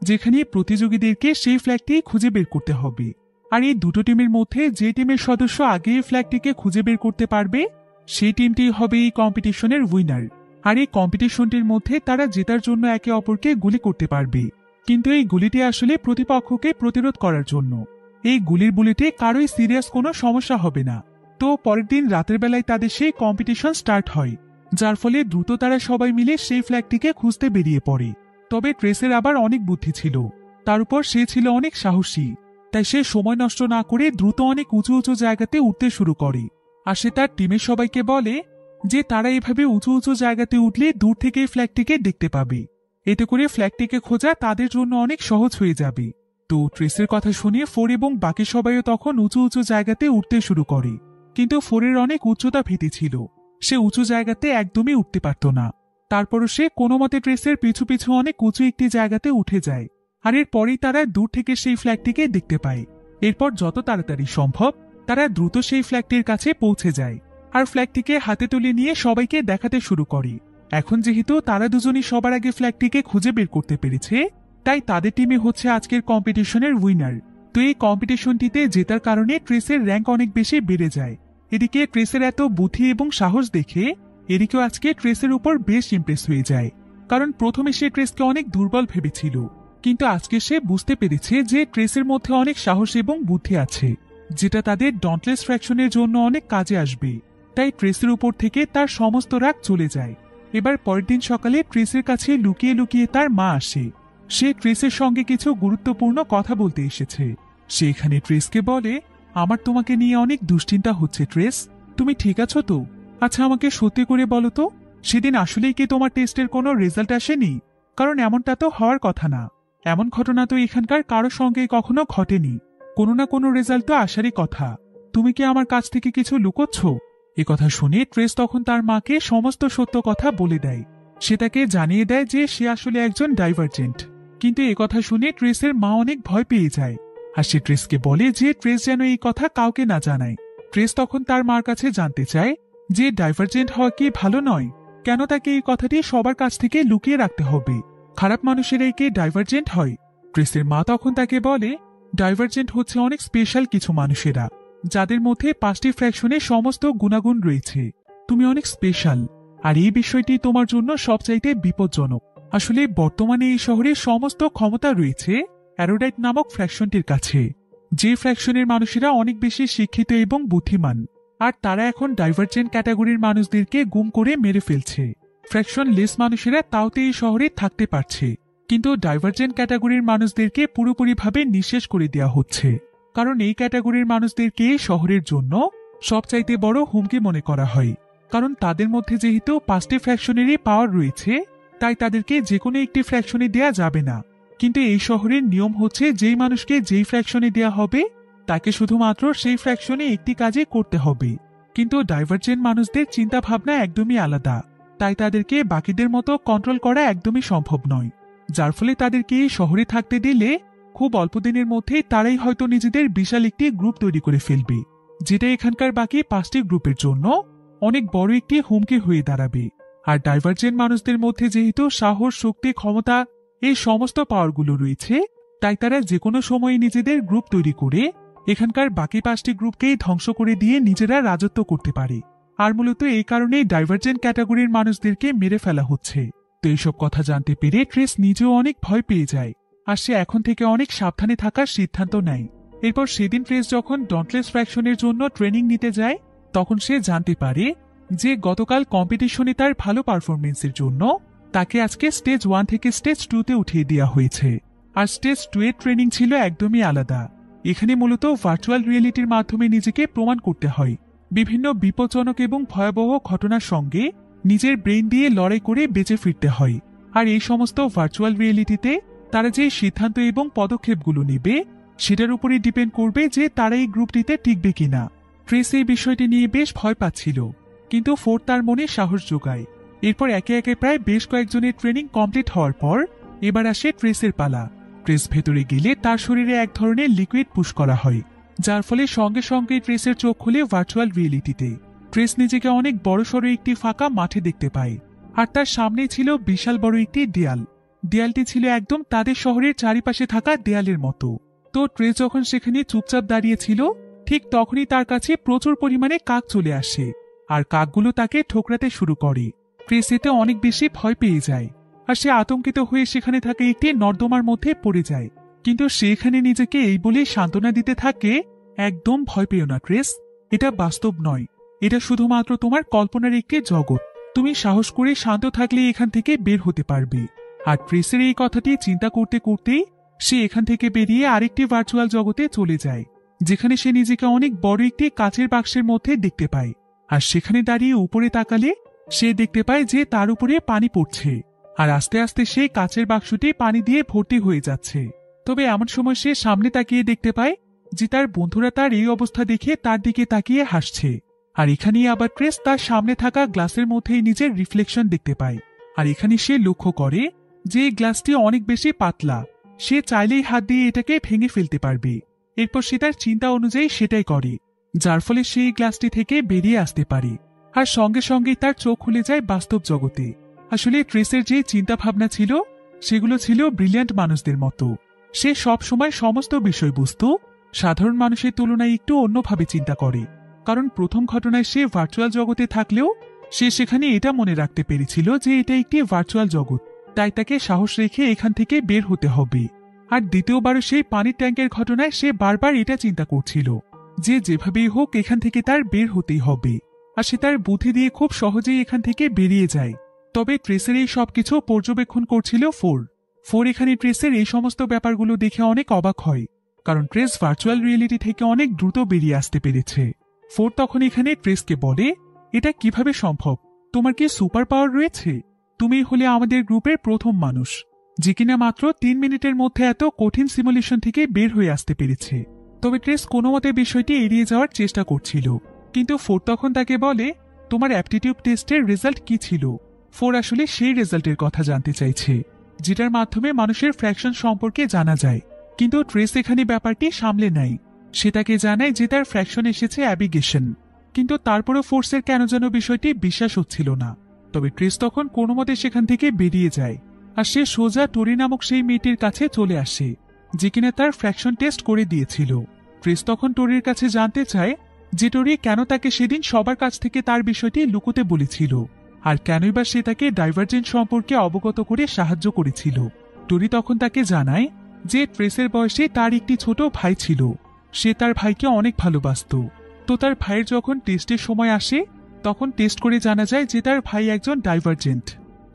যেখানে প্রতিযোগীদেরকে সেই ফ্ল্যাগটি খুঁজে বের করতে হবে। আর এই দুটো টিমের মধ্যে যে টিমের সদস্য আগে এই ফ্ল্যাগটিকে খুঁজে বের করতে পারবে সেই টিমটি হবে এই কম্পিটিশনের উইনার। আর এই কম্পিটিশনটির মধ্যে তারা জেতার জন্য একে অপরকে গুলি করতে পারবে, কিন্তু এই গুলিটি আসলে প্রতিপক্ষকে প্রতিরোধ করার জন্য। এই গুলির বুলেটে কারোই সিরিয়াস কোনো সমস্যা হবে না। তো পরের দিন রাতের বেলায় তাদের সেই কম্পিটিশন স্টার্ট হয়, যার ফলে দ্রুত তারা সবাই মিলে সেই ফ্ল্যাগটিকে খুঁজতে বেরিয়ে পড়ে। তবে ট্রেসের আবার অনেক বুদ্ধি ছিল, তার উপর সে ছিল অনেক সাহসী, তাই সে সময় নষ্ট না করে দ্রুত অনেক উঁচু উঁচু জায়গাতে উঠতে শুরু করে। আর সে তার টিমের সবাইকে বলে যে তারা এভাবে উঁচু উঁচু জায়গাতে উঠলে দূর থেকে ফ্ল্যাগটিকে দেখতে পাবে, এতে করে ফ্ল্যাগটিকে খোঁজা তাদের জন্য অনেক সহজ হয়ে যাবে। তো ট্রেসের কথা শুনে ফোর এবং বাকি সবাইও তখন উঁচু উঁচু জায়গাতে উঠতে শুরু করে, কিন্তু ফোরের অনেক উচ্চতা ভীতি ছিল, সে উঁচু জায়গাতে একদমই উঠতে পারত না। তারপরও সে কোনো মতে ট্রেসের পিছু পিছু অনেক উঁচু একটি জায়গাতে উঠে যায়। আর এরপরেই তারা দূর থেকে সেই ফ্ল্যাগটিকে দেখতে পায়। এরপর যত তাড়াতাড়ি সম্ভব তারা দ্রুত সেই ফ্ল্যাগটির কাছে পৌঁছে যায় আর ফ্ল্যাগটিকে হাতে তুলে নিয়ে সবাইকে দেখাতে শুরু করে। এখন যেহেতু তারা দুজনই সবার আগে ফ্ল্যাগটিকে খুঁজে বের করতে পেরেছে, তাই তাদের টিমে হচ্ছে আজকের কম্পিটিশনের উইনার। তো এই কম্পিটিশনটিতে জেতার কারণে ট্রেসের র্যাঙ্ক অনেক বেশি বেড়ে যায়। এদিকে ট্রেসের এত বুদ্ধি এবং সাহস দেখে এদিকেও আজকে ট্রেসের উপর বেশ ইমপ্রেস হয়ে যায়, কারণ প্রথমে সে ট্রেসকে অনেক দুর্বল ভেবেছিল, কিন্তু আজকে সে বুঝতে পেরেছে যে ট্রেসের মধ্যে অনেক সাহস এবং বুদ্ধি আছে, যেটা তাদের ডন্টলেস ফ্র্যাকশনের জন্য অনেক কাজে আসবে। তাই ট্রেসের উপর থেকে তার সমস্ত রাগ চলে যায়। এবার পরের দিন সকালে ট্রেসের কাছে লুকিয়ে লুকিয়ে তার মা আসে। সে ট্রেসের সঙ্গে কিছু গুরুত্বপূর্ণ কথা বলতে এসেছে। সে এখানে ট্রেসকে বলে, আমার তোমাকে নিয়ে অনেক দুশ্চিন্তা হচ্ছে ট্রেস, তুমি ঠিক আছো তো? আচ্ছা আমাকে সত্যি করে বলো তো, সেদিন আসলেই কি তোমার টেস্টের কোনো রেজাল্ট আসেনি? কারণ এমনটা তো হওয়ার কথা না, এমন ঘটনা তো এখানকার কারো সঙ্গে কখনো ঘটেনি। কোনো না কোনো রেজাল্ট তো আসারই কথা। তুমি কি আমার কাছ থেকে কিছু লুকোচ্ছ? এ কথা শুনে ট্রেস তখন তার মাকে সমস্ত সত্য কথা বলে দেয়। সে তাকে জানিয়ে দেয় যে সে আসলে একজন ডাইভারজেন্ট। কিন্তু এ কথা শুনে ট্রেসের মা অনেক ভয় পেয়ে যায়, আর সে ট্রেসকে বলে যে ট্রেস যেন এই কথা কাউকে না জানায়। ট্রেস তখন তার মার কাছে জানতে চায় যে ডাইভারজেন্ট হওয়া কি ভালো নয়, কেন তাকে এই কথাটি সবার কাছ থেকে লুকিয়ে রাখতে হবে? খারাপ মানুষেরাই কি ডাইভারজেন্ট হয়? ট্রেসের মা তখন তাকে বলে, ডাইভারজেন্ট হচ্ছে অনেক স্পেশাল কিছু মানুষেরা, যাদের মধ্যে 5টি ফ্র্যাকশনে সমস্ত গুণাগুণ রয়েছে। তুমি অনেক স্পেশাল, আর এই বিষয়টি তোমার জন্য সবচাইতে বিপজ্জনক। আসলে বর্তমানে এই শহরে সমস্ত ক্ষমতা রয়েছে অ্যারোডাইট নামক ফ্র্যাকশনটির কাছে, যে ফ্র্যাকশনের মানুষেরা অনেক বেশি শিক্ষিত এবং বুদ্ধিমান, আর তারা এখন ডাইভারজেন্ট ক্যাটাগরির মানুষদেরকে গুম করে মেরে ফেলছে। ফ্র্যাকশন লেস মানুষেরা তাওতে এই শহরে থাকতে পারছে, কিন্তু ডাইভারজেন্ট ক্যাটাগরির মানুষদেরকে পুরোপুরিভাবে নিঃশেষ করে দেওয়া হচ্ছে, কারণ এই ক্যাটাগরির মানুষদেরকে শহরের জন্য সবচাইতে বড় হুমকি মনে করা হয়। কারণ তাদের মধ্যে যেহেতু 5টি ফ্র্যাকশনেরই পাওয়ার রয়েছে, তাই তাদেরকে যে কোনো একটি ফ্র্যাকশনে দেয়া যাবে না। কিন্তু এই শহরের নিয়ম হচ্ছে যেই মানুষকে যেই ফ্র্যাকশনে দেয়া হবে তাকে শুধুমাত্র সেই ফ্র্যাকশনে একটি কাজই করতে হবে। কিন্তু ডাইভারজেন্ট মানুষদের চিন্তা ভাবনা একদমই আলাদা, তাই তাদেরকে বাকিদের মতো কন্ট্রোল করা একদমই সম্ভব নয়, যার ফলে তাদেরকে এই শহরে থাকতে দিলে খুব অল্প দিনের মধ্যেই তারাই হয়তো নিজেদের বিশাল একটি গ্রুপ তৈরি করে ফেলবে, যেটা এখানকার বাকি 5টি গ্রুপের জন্য অনেক বড় একটি হুমকি হয়ে দাঁড়াবে। আর ডাইভারজেন্ট মানুষদের মধ্যে যেহেতু সাহস, শক্তি, ক্ষমতা এই সমস্ত পাওয়ারগুলো রয়েছে, তাই তারা যে কোনো সময় নিজেদের গ্রুপ তৈরি করে এখানকার বাকি 5টি গ্রুপকেই ধ্বংস করে দিয়ে নিজেরা রাজত্ব করতে পারে। আর মূলত এই কারণেই ডাইভারজেন্ট ক্যাটাগরির মানুষদেরকে মেরে ফেলা হচ্ছে। তো এইসব কথা জানতে পেরে ট্রেস নিজেও অনেক ভয় পেয়ে যায়, আর সে এখন থেকে অনেক সাবধানে থাকার সিদ্ধান্ত নেয়। এরপর সেদিন ট্রেস যখন ডন্টলেস ফ্র্যাকশনের জন্য ট্রেনিং নিতে যায়, তখন সে জানতে পারে যে গতকাল কম্পিটিশনে তার ভালো পারফরমেন্সের জন্য তাকে আজকে স্টেজ 1 থেকে স্টেজ 2-তে উঠিয়ে দেওয়া হয়েছে। আর স্টেজ 2 এর ট্রেনিং ছিল একদমই আলাদা। এখানে মূলত ভার্চুয়াল রিয়েলিটির মাধ্যমে নিজেকে প্রমাণ করতে হয়, বিভিন্ন বিপজ্জনক এবং ভয়াবহ ঘটনার সঙ্গে নিজের ব্রেন দিয়ে লড়াই করে বেঁচে ফিরতে হয়। আর এই সমস্ত ভার্চুয়াল রিয়েলিটিতে তারা যে সিদ্ধান্ত এবং পদক্ষেপগুলো নেবে সেটার উপরই ডিপেন্ড করবে যে তারা এই গ্রুপটিতে টিকবে কিনা। ট্রেস এই বিষয়টি নিয়ে বেশ ভয় পাচ্ছিল, কিন্তু ফোর্ড তার মনে সাহস যোগায়। এরপর একে একে প্রায় বেশ কয়েকজনের ট্রেনিং কমপ্লিট হওয়ার পর এবার আসে ট্রেসের পালা। ট্রেস ভেতরে গেলে তার শরীরে এক ধরনের লিকুইড পুশ করা হয়, যার ফলে সঙ্গে সঙ্গে ট্রেসের চোখ খুলে ভার্চুয়াল রিয়েলিটিতে। ট্রেস নিজেকে অনেক বড়সড় একটি ফাঁকা মাঠে দেখতে পায়, আর তার সামনে ছিল বিশাল বড় একটি দেয়াল। দেয়ালটি ছিল একদম তাদের শহরের চারিপাশে থাকা দেয়ালের মতো। তো ট্রেস যখন সেখানে চুপচাপ দাঁড়িয়েছিল, ঠিক তখনই তার কাছে প্রচুর পরিমাণে কাক চলে আসে, আর কাকগুলো তাকে ঠোকরাতে শুরু করে। ট্রেস এতে অনেক বেশি ভয় পেয়ে যায়, আর সে আতঙ্কিত হয়ে সেখানে থাকা একটি নর্দমার মধ্যে পড়ে যায়। কিন্তু সেখানে নিজেকে এই বলে সান্ত্বনা দিতে থাকে, একদম ভয় পেও না ট্রেস, এটা বাস্তব নয়, এটা শুধুমাত্র তোমার কল্পনার একটি জগৎ। তুমি সাহস করে শান্ত থাকলে এখান থেকে বের হতে পারবে। আর ট্রেসের এই কথাটি চিন্তা করতে করতেই সে এখান থেকে বেরিয়ে আরেকটি ভার্চুয়াল জগতে চলে যায়, যেখানে সে নিজেকে অনেক বড় একটি কাচের বাক্সের মধ্যে দেখতে পায়। আর সেখানে দাঁড়িয়ে উপরে তাকালে সে দেখতে পায় যে তার উপরে পানি পড়ছে, আর আস্তে আস্তে সেই কাচের বাক্সটি পানি দিয়ে ভর্তি হয়ে যাচ্ছে। তবে এমন সময় সে সামনে তাকিয়ে দেখতে পায় যে তার বন্ধুরা তার এই অবস্থা দেখে তার দিকে তাকিয়ে হাসছে। আর এখানেই আবার ট্রেস তার সামনে থাকা গ্লাসের মধ্যেই নিজের রিফ্লেকশন দেখতে পায়। আর এখানে সে লক্ষ্য করে যে এই গ্লাসটি অনেক বেশি পাতলা, সে চাইলেই হাত দিয়ে এটাকে ভেঙে ফেলতে পারবে। এরপর সে তার চিন্তা অনুযায়ী সেটাই করে, যার ফলে সে এই গ্লাসটি থেকে বেরিয়ে আসতে পারে। আর সঙ্গে সঙ্গেই তার চোখ খুলে যায় বাস্তব জগতে। আসলে ট্রেসের যে চিন্তা ভাবনা ছিল সেগুলো ছিল ব্রিলিয়ান্ট মানুষদের মতো। সে সব সময় সমস্ত বিষয়বস্তু সাধারণ মানুষের তুলনায় একটু অন্যভাবে চিন্তা করে, কারণ প্রথম ঘটনায় সে ভার্চুয়াল জগতে থাকলেও সে সেখানে এটা মনে রাখতে পেরেছিল যে এটা একটি ভার্চুয়াল জগৎ, তাই তাকে সাহস রেখে এখান থেকে বের হতে হবে। আর দ্বিতীয়বার সেই পানির ট্যাঙ্কের ঘটনায় সে বারবার এটা চিন্তা করছিল যে যেভাবেই হোক এখান থেকে তার বের হতেই হবে, আর সে তার বুদ্ধি দিয়ে খুব সহজেই এখান থেকে বেরিয়ে যায়। তবে ট্রেসের এই সবকিছু পর্যবেক্ষণ করছিল ফোর এখানে ট্রেসের এই সমস্ত ব্যাপারগুলো দেখে অনেক অবাক হয়, কারণ ট্রেস ভার্চুয়াল রিয়েলিটি থেকে অনেক দ্রুত বেরিয়ে আসতে পেরেছে। ফোর তখন এখানে ট্রেসকে বলে, এটা কিভাবে সম্ভব? তোমার কি সুপার পাওয়ার রয়েছে? তুমি হলে আমাদের গ্রুপের প্রথম মানুষ যে কিনা মাত্র 3 মিনিটের মধ্যে এত কঠিন সিমুলেশন থেকে বের হয়ে আসতে পেরেছে। তবে ট্রেস কোনো মতে বিষয়টি এড়িয়ে যাওয়ার চেষ্টা করছিল। কিন্তু ফোর তখন তাকে বলে, তোমার অ্যাপটিটিউড টেস্টের রেজাল্ট কি ছিল? ফোর আসলে সেই রেজাল্টের কথা জানতে চাইছে, যেটার মাধ্যমে মানুষের ফ্র্যাকশন সম্পর্কে জানা যায়। কিন্তু ট্রেস এখানে ব্যাপারটি সামলে নেয়। সে তাকে জানায় যে তার ফ্র্যাকশন এসেছে অ্যাবিগেশন। কিন্তু তারপরও ফোর্সের কেন যেন বিষয়টি বিশ্বাস হচ্ছিল না। তবে ট্রেস তখন কোনো মতে সেখান থেকে বেরিয়ে যায়, আর সে সোজা টোরি নামক সেই মেয়েটির কাছে চলে আসে, যে কিনা তার ফ্র্যাকশন টেস্ট করে দিয়েছিল। ট্রেস তখন টোরির কাছে জানতে চায় যে টোরি কেন তাকে সেদিন সবার কাছ থেকে তার বিষয়টি লুকোতে বলেছিল, আর কেনই বা সে তাকে ডাইভারজেন্ট সম্পর্কে অবগত করে সাহায্য করেছিল। টোরি তখন তাকে জানায় যে ট্রেসের বয়সে তার একটি ছোট ভাই ছিল, সে তার ভাইকে অনেক ভালোবাসত। তো তার ভাইয়ের যখন টেস্টের সময় আসে, তখন টেস্ট করে জানা যায় যে তার ভাই একজন ডাইভারজেন্ট।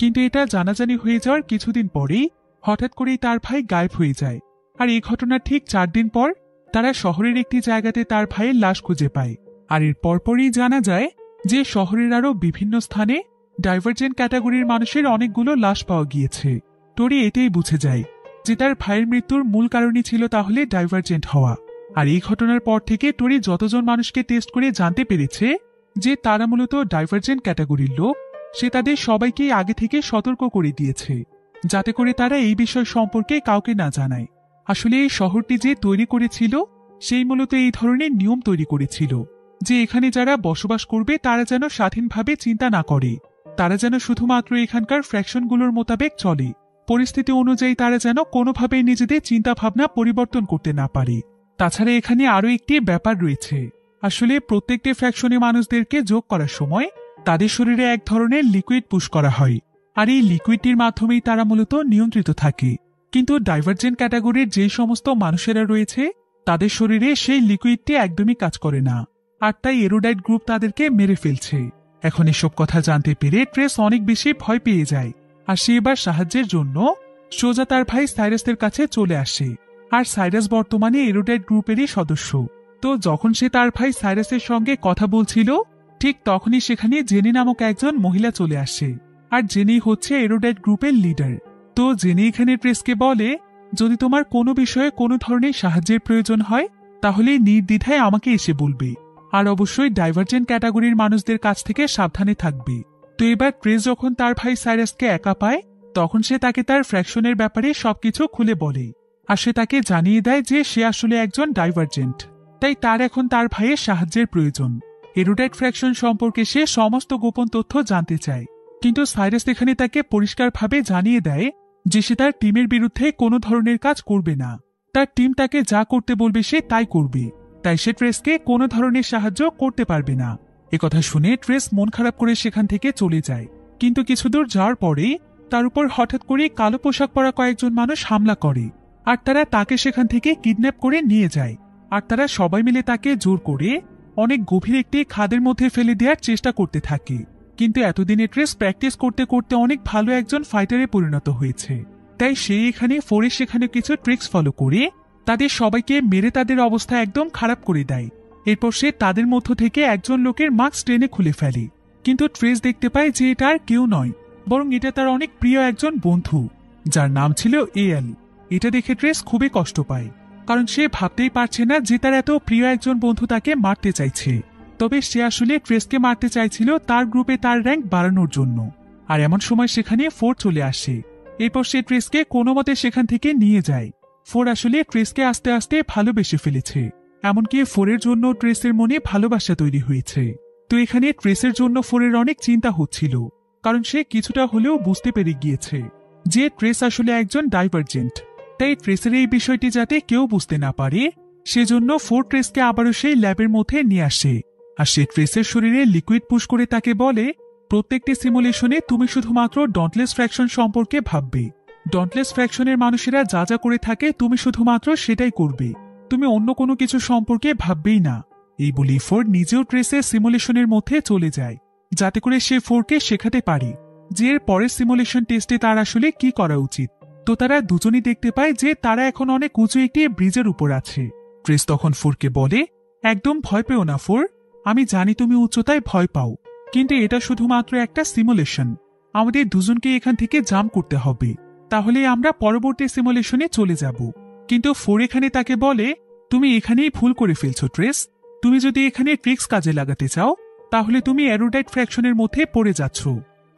কিন্তু এটা জানাজানি হয়ে যাওয়ার কিছুদিন পরেই হঠাৎ করেই তার ভাই গায়েব হয়ে যায়। আর এই ঘটনার ঠিক 4 দিন পর তারা শহরের একটি জায়গাতে তার ভাইয়ের লাশ খুঁজে পায়। আর এর পরপরই জানা যায় যে শহরের আরও বিভিন্ন স্থানে ডাইভারজেন্ট ক্যাটাগরির মানুষের অনেকগুলো লাশ পাওয়া গিয়েছে। টোরি এটাই বুঝে যায় যে তার ভাইয়ের মৃত্যুর মূল কারণই ছিল তাহলে ডাইভারজেন্ট হওয়া। আর এই ঘটনার পর থেকে টোরি যতজন মানুষকে টেস্ট করে জানতে পেরেছে যে তারা মূলত ডাইভারজেন্ট ক্যাটাগরির লোক, সে তাদের সবাইকেই আগে থেকে সতর্ক করে দিয়েছে, যাতে করে তারা এই বিষয় সম্পর্কে কাউকে না জানায়। আসলে এই শহরটি যে তৈরি করেছিল, সেই মূলত এই ধরনের নিয়ম তৈরি করেছিল যে এখানে যারা বসবাস করবে তারা যেন স্বাধীনভাবে চিন্তা না করে, তারা যেন শুধুমাত্র এখানকার ফ্র্যাকশনগুলোর মোতাবেক চলে, পরিস্থিতি অনুযায়ী তারা যেন কোনোভাবেই নিজেদের চিন্তাভাবনা পরিবর্তন করতে না পারে। তাছাড়া এখানে আরও একটি ব্যাপার রয়েছে। আসলে প্রত্যেকটি ফ্র্যাকশনে মানুষদেরকে যোগ করার সময় তাদের শরীরে এক ধরনের লিকুইড পুশ করা হয়, আর এই লিকুইডটির মাধ্যমেই তারা মূলত নিয়ন্ত্রিত থাকে। কিন্তু ডাইভারজেন্ট ক্যাটাগরির যে সমস্ত মানুষেরা রয়েছে, তাদের শরীরে সেই লিকুইডটি একদমই কাজ করে না, আর তাই এরোডাইট গ্রুপ তাদেরকে মেরে ফেলছে। এখন এসব কথা জানতে পেরে ট্রেস অনেক বেশি ভয় পেয়ে যায়, আর সে এবার সাহায্যের জন্য সোজা তার ভাই সাইরাসের কাছে চলে আসে। আর সাইরাস বর্তমানে এরোডাইট গ্রুপেরই সদস্য। তো যখন সে তার ভাই সাইরাসের সঙ্গে কথা বলছিল, ঠিক তখনই সেখানে জেনি নামক একজন মহিলা চলে আসে, আর জেনি হচ্ছে এরোডাইট গ্রুপের লিডার। তো জেনি এখানে ট্রেসকে বলে, যদি তোমার কোনো বিষয়ে কোনো ধরনের সাহায্যের প্রয়োজন হয় তাহলে নির্দ্বিধায় আমাকে এসে বলবে, আর অবশ্যই ডাইভারজেন্ট ক্যাটাগরির মানুষদের কাছ থেকে সাবধানে থাকবে। তো এবার ট্রেস যখন তার ভাই সাইরাসকে একা পায়, তখন সে তাকে তার ফ্র্যাকশনের ব্যাপারে সবকিছু খুলে বলে, আর সে তাকে জানিয়ে দেয় যে সে আসলে একজন ডাইভারজেন্ট, তাই তার এখন তার ভাইয়ের সাহায্যের প্রয়োজন। এরোডাইট ফ্র্যাকশন সম্পর্কে সে সমস্ত গোপন তথ্য জানতে চায়, কিন্তু সাইরাস এখানে তাকে পরিষ্কারভাবে জানিয়ে দেয় যে সে তার টিমের বিরুদ্ধে কোনো ধরনের কাজ করবে না, তার টিম তাকে যা করতে বলবে সে তাই করবে, তাই সে ট্রেসকে কোনো ধরনের সাহায্য করতে পারবে না। একথা শুনে ট্রেস মন খারাপ করে সেখান থেকে চলে যায়। কিন্তু কিছুদূর যাওয়ার পরেই তার উপর হঠাৎ করে কালো পোশাক পরা কয়েকজন মানুষ হামলা করে, আর তারা তাকে সেখান থেকে কিডন্যাপ করে নিয়ে যায়। আর তারা সবাই মিলে তাকে জোর করে অনেক গভীর একটি খাদের মধ্যে ফেলে দেওয়ার চেষ্টা করতে থাকে। কিন্তু এতদিনে ট্রেস প্র্যাকটিস করতে করতে অনেক ভালো একজন ফাইটারে পরিণত হয়েছে, তাই সে এখানে ফোরে সেখানে কিছু ট্রিক্স ফলো করে তাদের সবাইকে মেরে তাদের অবস্থা একদম খারাপ করে দেয়। এরপর সে তাদের মধ্য থেকে একজন লোকের মাস্ক টেনে খুলে ফেলে, কিন্তু ট্রেস দেখতে পায় যে এটা আর কেউ নয়, বরং এটা তার অনেক প্রিয় একজন বন্ধু, যার নাম ছিল এএল। এটা দেখে ট্রেস খুবই কষ্ট পায়, কারণ সে ভাবতেই পারছে না যে তার এত প্রিয় একজন বন্ধু তাকে মারতে চাইছে। তবে সে আসলে ট্রেসকে মারতে চাইছিল তার গ্রুপে তার র্যাঙ্ক বাড়ানোর জন্য। আর এমন সময় সেখানে ফোর চলে আসে। এরপর সে ট্রেসকে কোনো মতে সেখান থেকে নিয়ে যায়। ফোর আসলে ট্রেসকে আস্তে আস্তে ভালোবেসে ফেলেছে, এমনকি ফোরের জন্য ট্রেসের মনে ভালোবাসা তৈরি হয়েছে। তো এখানে ট্রেসের জন্য ফোরের অনেক চিন্তা হচ্ছিল, কারণ সে কিছুটা হলেও বুঝতে পেরে গিয়েছে যে ট্রেস আসলে একজন ডাইভারজেন্ট। তাই ট্রেসের এই বিষয়টি যাতে কেউ বুঝতে না পারে, সেজন্য ফোর ট্রেসকে আবারও সেই ল্যাবের মধ্যে নিয়ে আসে। আর সে ট্রেসের শরীরে লিকুইড পুশ করে তাকে বলে, প্রত্যেকটি সিমুলেশনে তুমি শুধুমাত্র ডন্টলেস ফ্র্যাকশন সম্পর্কে ভাববে। ডন্টলেস ফ্র্যাকশনের মানুষেরা যা যা করে থাকে তুমি শুধুমাত্র সেটাই করবে, তুমি অন্য কোনো কিছু সম্পর্কে ভাববেই না। এই বলি ফোর নিজেও ট্রেসের সিমুলেশনের মধ্যে চলে যায়, যাতে করে সে ফোরকে শেখাতে পারে যে এর পরের সিমুলেশন টেস্টে তার আসলে কি করা উচিত। তো তারা দুজনই দেখতে পায় যে তারা এখন অনেক উঁচু একটি ব্রিজের উপর আছে। ট্রেস তখন ফোরকে বলে, একদম ভয় পেও না ফোর, আমি জানি তুমি উচ্চতায় ভয় পাও, কিন্তু এটা শুধুমাত্র একটা সিমুলেশন। আমাদের দুজনকে এখান থেকে জাম্প করতে হবে, তাহলে আমরা পরবর্তী সিমুলেশনে চলে যাব। কিন্তু ফোর এখানে তাকে বলে, তুমি এখানেই ভুল করে ফেলছো ট্রেস। তুমি যদি এখানে ট্রিক্স কাজে লাগাতে চাও তাহলে তুমি এরোডাইট ফ্র্যাকশনের মধ্যে পড়ে যাচ্ছ।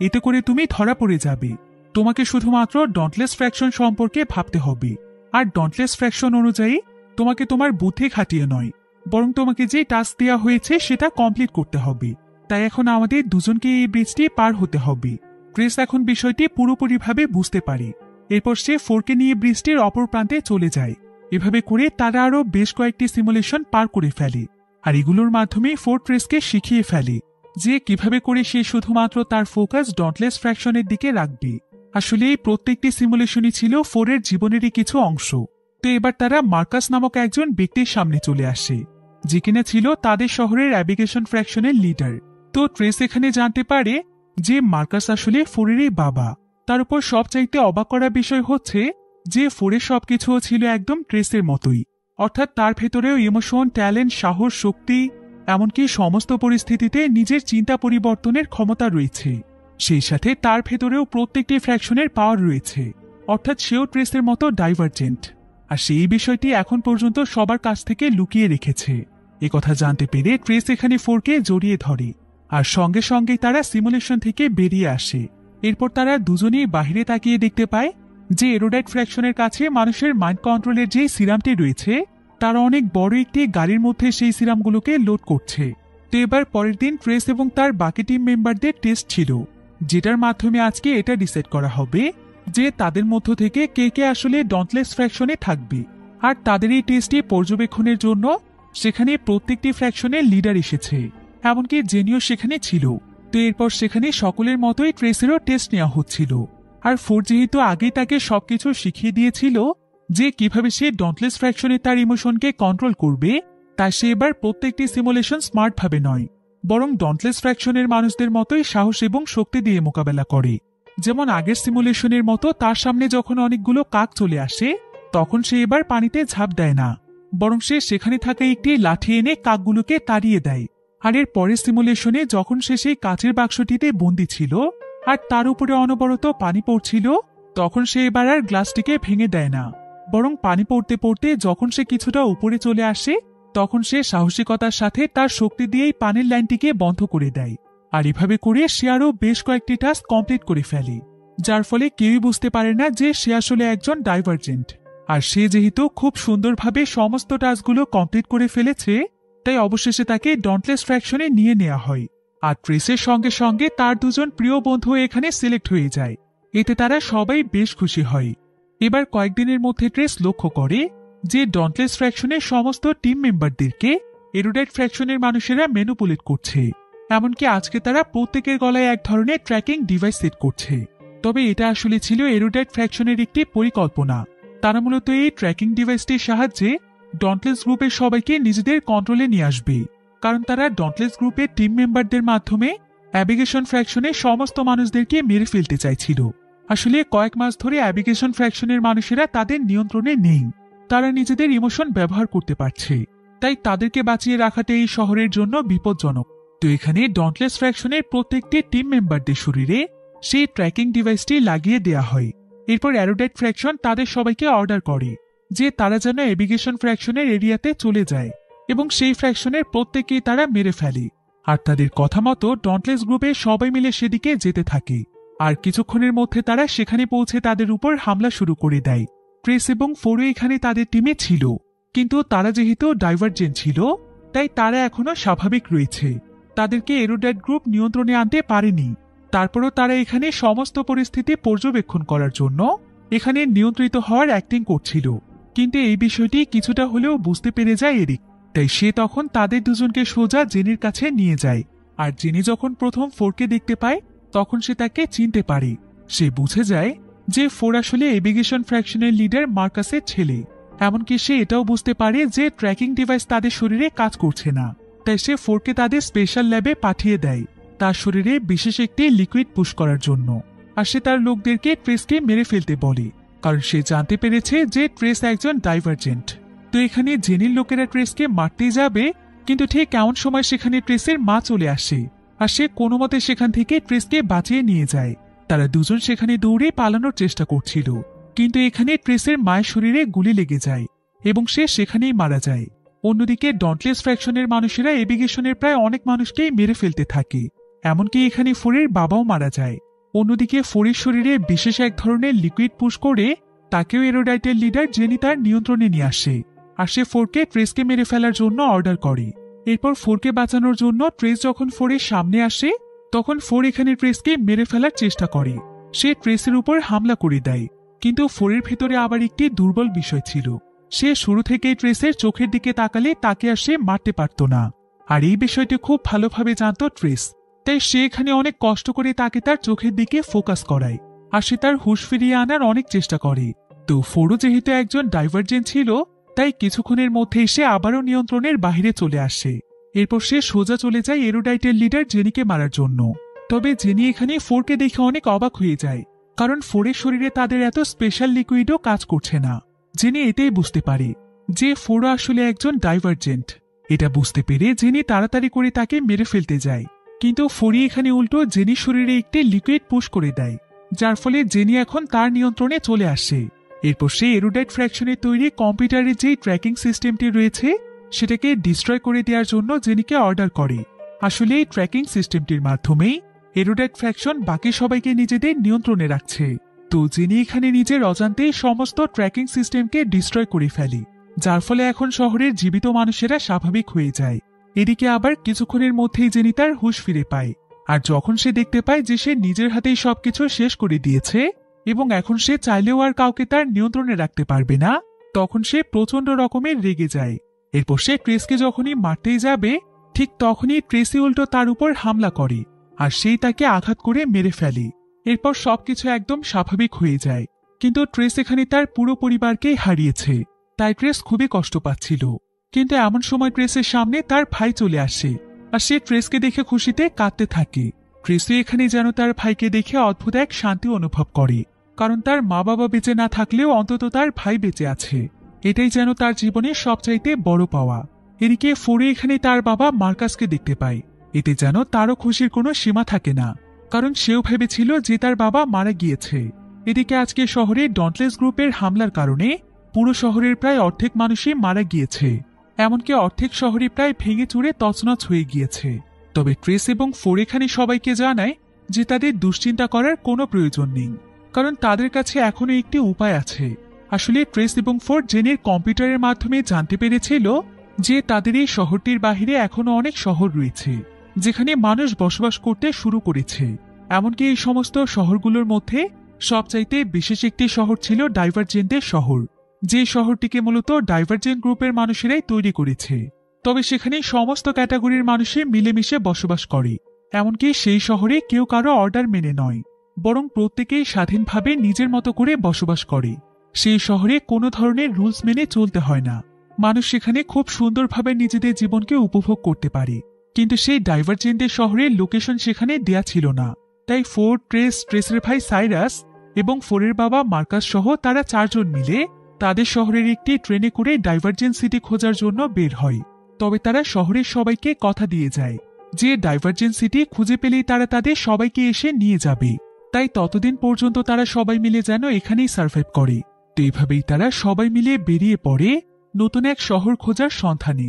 এতে করে তুমি ধরা পড়ে যাবে। তোমাকে শুধুমাত্র ডন্টলেস ফ্র্যাকশন সম্পর্কে ভাবতে হবে। আর ডন্টলেস ফ্র্যাকশন অনুযায়ী তোমাকে তোমার বুদ্ধি খাটিয়ে নয়, বরং তোমাকে যে টাস্ক দেওয়া হয়েছে সেটা কমপ্লিট করতে হবে। তাই এখন আমাদের দুজনকে এই ব্রিজটি পার হতে হবে। ট্রেস এখন বিষয়টি পুরোপুরিভাবে বুঝতে পারে। এরপর সে ফোরকে নিয়ে ব্রিজটির অপর প্রান্তে চলে যায়। এভাবে করে তারা আরও বেশ কয়েকটি সিমুলেশন পার করে ফেলে। আর এগুলোর মাধ্যমে ফোর ট্রেসকে শিখিয়ে ফেলে যে কিভাবে করে সে শুধুমাত্র তার ফোকাস ডন্টলেস ফ্র্যাকশনের দিকে রাখবে। আসলে এই প্রত্যেকটি সিমুলেশনই ছিল ফোরের জীবনেরই কিছু অংশ। তো এবার তারা মার্কাস নামক একজন ব্যক্তির সামনে চলে আসে, যে কিনা ছিল তাদের শহরের অ্যাবিগেশন ফ্র্যাকশনের লিডার। তো ট্রেস এখানে জানতে পারে যে মার্কাস আসলে ফোরেরই বাবা। তার উপর সবচাইতে অবাক করা বিষয় হচ্ছে যে ফোরের সবকিছুও ছিল একদম ট্রেসের মতোই, অর্থাৎ তার ভেতরেও ইমোশন, ট্যালেন্ট, সাহস, শক্তি, এমনকি সমস্ত পরিস্থিতিতে নিজের চিন্তা পরিবর্তনের ক্ষমতা রয়েছে। সেই সাথে তার ভেতরেও প্রত্যেকটি ফ্র্যাকশনের পাওয়ার রয়েছে, অর্থাৎ সেও ট্রেসের মতো ডাইভার্জেন্ট। আর সেই বিষয়টি এখন পর্যন্ত সবার কাছ থেকে লুকিয়ে রেখেছে। কথা জানতে পেরে ট্রেস এখানে ফোরকে জড়িয়ে ধরে, আর সঙ্গে সঙ্গে তারা সিমুলেশন থেকে বেরিয়ে আসে। এরপর তারা দুজনেই বাহিরে তাকিয়ে দেখতে পায় যে এরোডাইট ফ্র্যাকশনের কাছে মানুষের মাইন্ড কন্ট্রোলের যে সিরামটি রয়েছে তারা অনেক বড় একটি গাড়ির মধ্যে সেই সিরামগুলোকে লোড করছে। তো এবার পরের দিন ট্রেস এবং তার বাকি টিম মেম্বারদের টেস্ট ছিল, যেটার মাধ্যমে আজকে এটা ডিসাইড করা হবে যে তাদের মধ্য থেকে কে কে আসলে ডন্টলেস ফ্র্যাকশনে থাকবে। আর তাদের এই টেস্টে পর্যবেক্ষণের জন্য সেখানে প্রত্যেকটি ফ্র্যাকশনের লিডার এসেছে, এমনকি জেনিও সেখানে ছিল। তো এরপর সেখানে সকলের মতোই ট্রেসেরও টেস্ট নেওয়া হচ্ছিল। আর ফোর যেহেতু আগেই তাকে সবকিছু শিখিয়ে দিয়েছিল যে কিভাবে সে ডন্টলেস ফ্র্যাকশনে তার ইমোশনকে কন্ট্রোল করবে, তাই সে এবার প্রত্যেকটি সিমুলেশন স্মার্টভাবে নয়, বরং ডন্টলেস ফ্র্যাকশনের মানুষদের মতোই সাহস এবং শক্তি দিয়ে মোকাবেলা করে। যেমন আগের সিমুলেশনের মতো তার সামনে যখন অনেকগুলো কাক চলে আসে তখন সে এবার পানিতে ঝাঁপ দেয় না, বরং সে সেখানে থাকা একটি লাঠি এনে কাকগুলোকে তাড়িয়ে দেয়। আর এর পরের সিমুলেশনে যখন সে সেই কাচের বাক্সটিতে বন্দী ছিল আর তার উপরে অনবরত পানি পড়ছিল, তখন সে এবার আর গ্লাসটিকে ভেঙে দেয় না, বরং পানি পড়তে পড়তে যখন সে কিছুটা উপরে চলে আসে তখন সে সাহসিকতার সাথে তার শক্তি দিয়েই পানির লাইনটিকে বন্ধ করে দেয়। আর এভাবে করে সে আরও বেশ কয়েকটি টাস্ক কমপ্লিট করে ফেলে, যার ফলে কেউই বুঝতে পারে না যে সে আসলে একজন ডাইভার্জেন্ট। আর সে যেহেতু খুব সুন্দরভাবে সমস্ত টাস্কগুলো কমপ্লিট করে ফেলেছে, তাই অবশেষে তাকে ডন্টলেস ফ্র্যাকশনে নিয়ে নেওয়া হয়। আর ট্রেসের সঙ্গে সঙ্গে তার দুজন প্রিয় বন্ধু এখানে সিলেক্ট হয়ে যায়। এতে তারা সবাই বেশ খুশি হয়। এবার কয়েকদিনের মধ্যে ট্রেস লক্ষ্য করে যে ডন্টলেস ফ্র্যাকশনের সমস্ত টিম মেম্বারদেরকে এরোডাইট ফ্র্যাকশনের মানুষেরা ম্যানিপুলেট করছে। এমনকি আজকে তারা প্রত্যেকের গলায় এক ধরনের ট্র্যাকিং ডিভাইস সেট করছে। তবে এটা আসলে ছিল এরোডাইট ফ্র্যাকশনের একটি পরিকল্পনা। তারা মূলত এই ট্র্যাকিং ডিভাইসটির সাহায্যে ডন্টলেস গ্রুপের সবাইকে নিজেদের কন্ট্রোলে নিয়ে আসবে, কারণ তারা ডন্টলেস গ্রুপের টিম মেম্বারদের মাধ্যমে অ্যাবিগেশন ফ্র্যাকশনের সমস্ত মানুষদেরকে মেরে ফেলতে চাইছিল। আসলে কয়েক মাস ধরে অ্যাবিগেশন ফ্র্যাকশনের মানুষেরা তাদের নিয়ন্ত্রণে নেই, তারা নিজেদের ইমোশন ব্যবহার করতে পারছে, তাই তাদেরকে বাঁচিয়ে রাখাটা এই শহরের জন্য বিপজ্জনক। তো এখানে ডন্টলেস ফ্র্যাকশনের প্রত্যেকটি টিম মেম্বারদের শরীরে সেই ট্র্যাকিং ডিভাইসটি লাগিয়ে দেয়া হয়। এরপর এরোডাইট ফ্র্যাকশন তাদের সবাইকে অর্ডার করে যে তারা যেন অ্যাবিগেশন ফ্র্যাকশনের এরিয়াতে চলে যায় এবং সেই ফ্র্যাকশনের প্রত্যেককেই তারা মেরে ফেলে। আর তাদের কথা মতো ডন্টলেস গ্রুপে সবাই মিলে সেদিকে যেতে থাকে। আর কিছুক্ষণের মধ্যে তারা সেখানে পৌঁছে তাদের উপর হামলা শুরু করে দেয়। ট্রেস এবং ফোরও এখানে তাদের টিমে ছিল, কিন্তু তারা যেহেতু ডাইভার্জেন্ট ছিল তাই তারা এখনো স্বাভাবিক রয়েছে, তাদেরকে এরোডাইট গ্রুপ নিয়ন্ত্রণে আনতে পারেনি। তারপরও তারা এখানে সমস্ত পরিস্থিতি পর্যবেক্ষণ করার জন্য এখানে নিয়ন্ত্রিত হওয়ার অ্যাক্টিং করছিল। কিন্তু এই বিষয়টি কিছুটা হলেও বুঝতে পেরে যায় এরিক, তাই সে তখন তাদের দুজনকে সোজা জেনির কাছে নিয়ে যায়। আর জেনি যখন প্রথম ফোরকে দেখতে পায় তখন সে তাকে চিনতে পারে। সে বুঝে যায় যে ফোর আসলে এবিগেশন ফ্র্যাকশনের লিডার মার্কাসের ছেলে। এমনকি সে এটাও বুঝতে পারে যে ট্র্যাকিং ডিভাইস তাদের শরীরে কাজ করছে না, তাই সে ফোরকে তাদের স্পেশাল ল্যাবে পাঠিয়ে দেয় তার শরীরে বিশেষ একটি লিকুইড পুশ করার জন্য। আর সে তার লোকদেরকে ট্রেসকে মেরে ফেলতে বলে, কারণ সে জানতে পেরেছে যে ট্রেস একজন ডাইভার্জেন্ট। তো এখানে জেনির লোকেরা ট্রেসকে মারতেই যাবে, কিন্তু ঠিক এমন সময় সেখানে ট্রেসের মা চলে আসে আর সে কোনো মতে সেখান থেকে ট্রেসকে বাঁচিয়ে নিয়ে যায়। তারা দুজন সেখানে দৌড়ে পালানোর চেষ্টা করছিল, কিন্তু এখানে ট্রেসের মায়ের শরীরে গুলি লেগে যায় এবং সে সেখানেই মারা যায়। অন্যদিকে ডন্টলেস ফ্র্যাকশনের মানুষেরা এবিগেশনের প্রায় অনেক মানুষকেই মেরে ফেলতে থাকে, এমনকি এখানে ফোরের বাবাও মারা যায়। অন্যদিকে ফোরের শরীরে বিশেষ এক ধরনের লিকুইড পুশ করে তাকেও এরোডাইটের লিডার জেনি তার নিয়ন্ত্রণে নিয়ে আসে, আর সে ফোরকে ট্রেসকে মেরে ফেলার জন্য অর্ডার করে। এরপর ফোরকে বাঁচানোর জন্য ট্রেস যখন ফোরের সামনে আসে তখন ফোর এখানে ট্রেসকে মেরে ফেলার চেষ্টা করে। সে ট্রেসের উপর হামলা করে দেয়, কিন্তু ফোরের ভেতরে আবার একটি দুর্বল বিষয় ছিল। সে শুরু থেকেই ট্রেসের চোখের দিকে তাকালে তাকে আর সে মারতে পারত না, আর এই বিষয়টি খুব ভালোভাবে জানত ট্রেস। তাই সে এখানে অনেক কষ্ট করে তাকে তার চোখের দিকে ফোকাস করায়, আর সে তার হুঁশ ফিরিয়ে আনার অনেক চেষ্টা করে। তো ফোরও যেহেতু একজন ডাইভার্জেন্ট ছিল, তাই কিছুক্ষণের মধ্যেই সে আবারও নিয়ন্ত্রণের বাইরে চলে আসে। এরপর সে সোজা চলে যায় এরোডাইটের লিডার জেনিকে মারার জন্য। তবে জেনি এখানে ফোরকে দেখে অনেক অবাক হয়ে যায়, কারণ ফোরের শরীরে তাদের এত স্পেশাল লিকুইডও কাজ করছে না। জেনি এটাই বুঝতে পারে যে ফোরও আসলে একজন ডাইভার্জেন্ট। এটা বুঝতে পেরে জেনি তাড়াতাড়ি করে তাকে মেরে ফেলতে যায়, কিন্তু ফোরি এখানে উল্টো জেনির শরীরে একটি লিকুইড পুশ করে দেয়, যার ফলে জেনি এখন তার নিয়ন্ত্রণে চলে আসে। এরপর সে এরোডাইট ফ্র্যাকশনের তৈরি কম্পিউটারের যে ট্র্যাকিং সিস্টেমটি রয়েছে সেটাকে ডিস্ট্রয় করে দেওয়ার জন্য জেনিকে অর্ডার করে। আসলে এই ট্র্যাকিং সিস্টেমটির মাধ্যমেই এরোডাইট ফ্র্যাকশন বাকি সবাইকে নিজেদের নিয়ন্ত্রণে রাখছে। তো জেনি এখানে নিজের অজান্তেই সমস্ত ট্র্যাকিং সিস্টেমকে ডিস্ট্রয় করে ফেলে, যার ফলে এখন শহরের জীবিত মানুষেরা স্বাভাবিক হয়ে যায়। এদিকে আবার কিছুক্ষণের মধ্যেই জেনি তার হুঁশ ফিরে পায়, আর যখন সে দেখতে পায় যে সে নিজের হাতেই সবকিছু শেষ করে দিয়েছে এবং এখন সে চাইলেও আর কাউকে তার নিয়ন্ত্রণে রাখতে পারবে না, তখন সে প্রচন্ড রকমের রেগে যায়। এরপর সে ট্রেসকে যখনই মারতেই যাবে ঠিক তখনই ট্রেসি উল্টো তার উপর হামলা করে, আর সেই তাকে আঘাত করে মেরে ফেলে। এরপর সবকিছু একদম স্বাভাবিক হয়ে যায়, কিন্তু ট্রেস এখানে তার পুরো পরিবারকেই হারিয়েছে, তাই ট্রেস খুবই কষ্ট পাচ্ছিল। কিন্তু এমন সময় ট্রেসের সামনে তার ভাই চলে আসে, আর সে ট্রেসকে দেখে খুশিতে কাঁদতে থাকে। ট্রেসি এখানে যেন তার ভাইকে দেখে অদ্ভুত এক শান্তি অনুভব করে, কারণ তার মা বাবা বেঁচে না থাকলেও অন্তত তার ভাই বেঁচে আছে, এটাই যেন তার জীবনের সবচাইতে বড় পাওয়া। এদিকে ফোরে এখানে তার বাবা মার্কাসকে দেখতে পায়, এতে যেন তারও খুশির কোনো সীমা থাকে না, কারণ সেও ভেবেছিল যে তার বাবা মারা গিয়েছে। এদিকে আজকে শহরে ডন্টলেস গ্রুপের হামলার কারণে পুরো শহরের প্রায় অর্ধেক মানুষই মারা গিয়েছে, এমনকি অর্ধেক শহরে প্রায় ভেঙে চুরে তছনছ হয়ে গিয়েছে। তবে ট্রেস এবং ফোর এখানে সবাইকে জানায় যে তাদের দুশ্চিন্তা করার কোনো প্রয়োজন নেই, কারণ তাদের কাছে এখনো একটি উপায় আছে। আসলে ট্রেস এবং ফোর জেনের কম্পিউটারের মাধ্যমে জানতে পেরেছিল যে তাদের এই শহরটির বাহিরে এখনো অনেক শহর রয়েছে যেখানে মানুষ বসবাস করতে শুরু করেছে। এমনকি এই সমস্ত শহরগুলোর মধ্যে সবচাইতে বিশেষ একটি শহর ছিল ডাইভার্জেন্টের শহর, যে শহরটিকে মূলত ডাইভার্জেন্ট গ্রুপের মানুষেরাই তৈরি করেছে। তবে সেখানে সমস্ত ক্যাটাগরির মানুষই মিলেমিশে বসবাস করে, এমনকি সেই শহরে কেউ কারো অর্ডার মেনে নয়, বরং প্রত্যেকেই স্বাধীনভাবে নিজের মতো করে বসবাস করে। সেই শহরে কোনো ধরনের রুলস মেনে চলতে হয় না, মানুষ সেখানে খুব সুন্দরভাবে নিজেদের জীবনকে উপভোগ করতে পারে। কিন্তু সেই ডাইভার্জেন্টের শহরের লোকেশন সেখানে দেয়া ছিল না, তাই ফোর, ট্রেসের ভাই সাইরাস এবং ফোরের বাবা মার্কাস সহ তারা চারজন মিলে তাদের শহরের একটি ট্রেনে করে ডাইভার্জেন্ট সিটি খোঁজার জন্য বের হয়। তবে তারা শহরের সবাইকে কথা দিয়ে যায় যে ডাইভার্জেন্ট সিটি খুঁজে পেলেই তারা তাদের সবাইকে এসে নিয়ে যাবে, তাই ততদিন পর্যন্ত তারা সবাই মিলে যেন এখানেই সার্ভাইভ করে। তো এইভাবেই তারা সবাই মিলে বেরিয়ে পড়ে নতুন এক শহর খোঁজার সন্ধানে।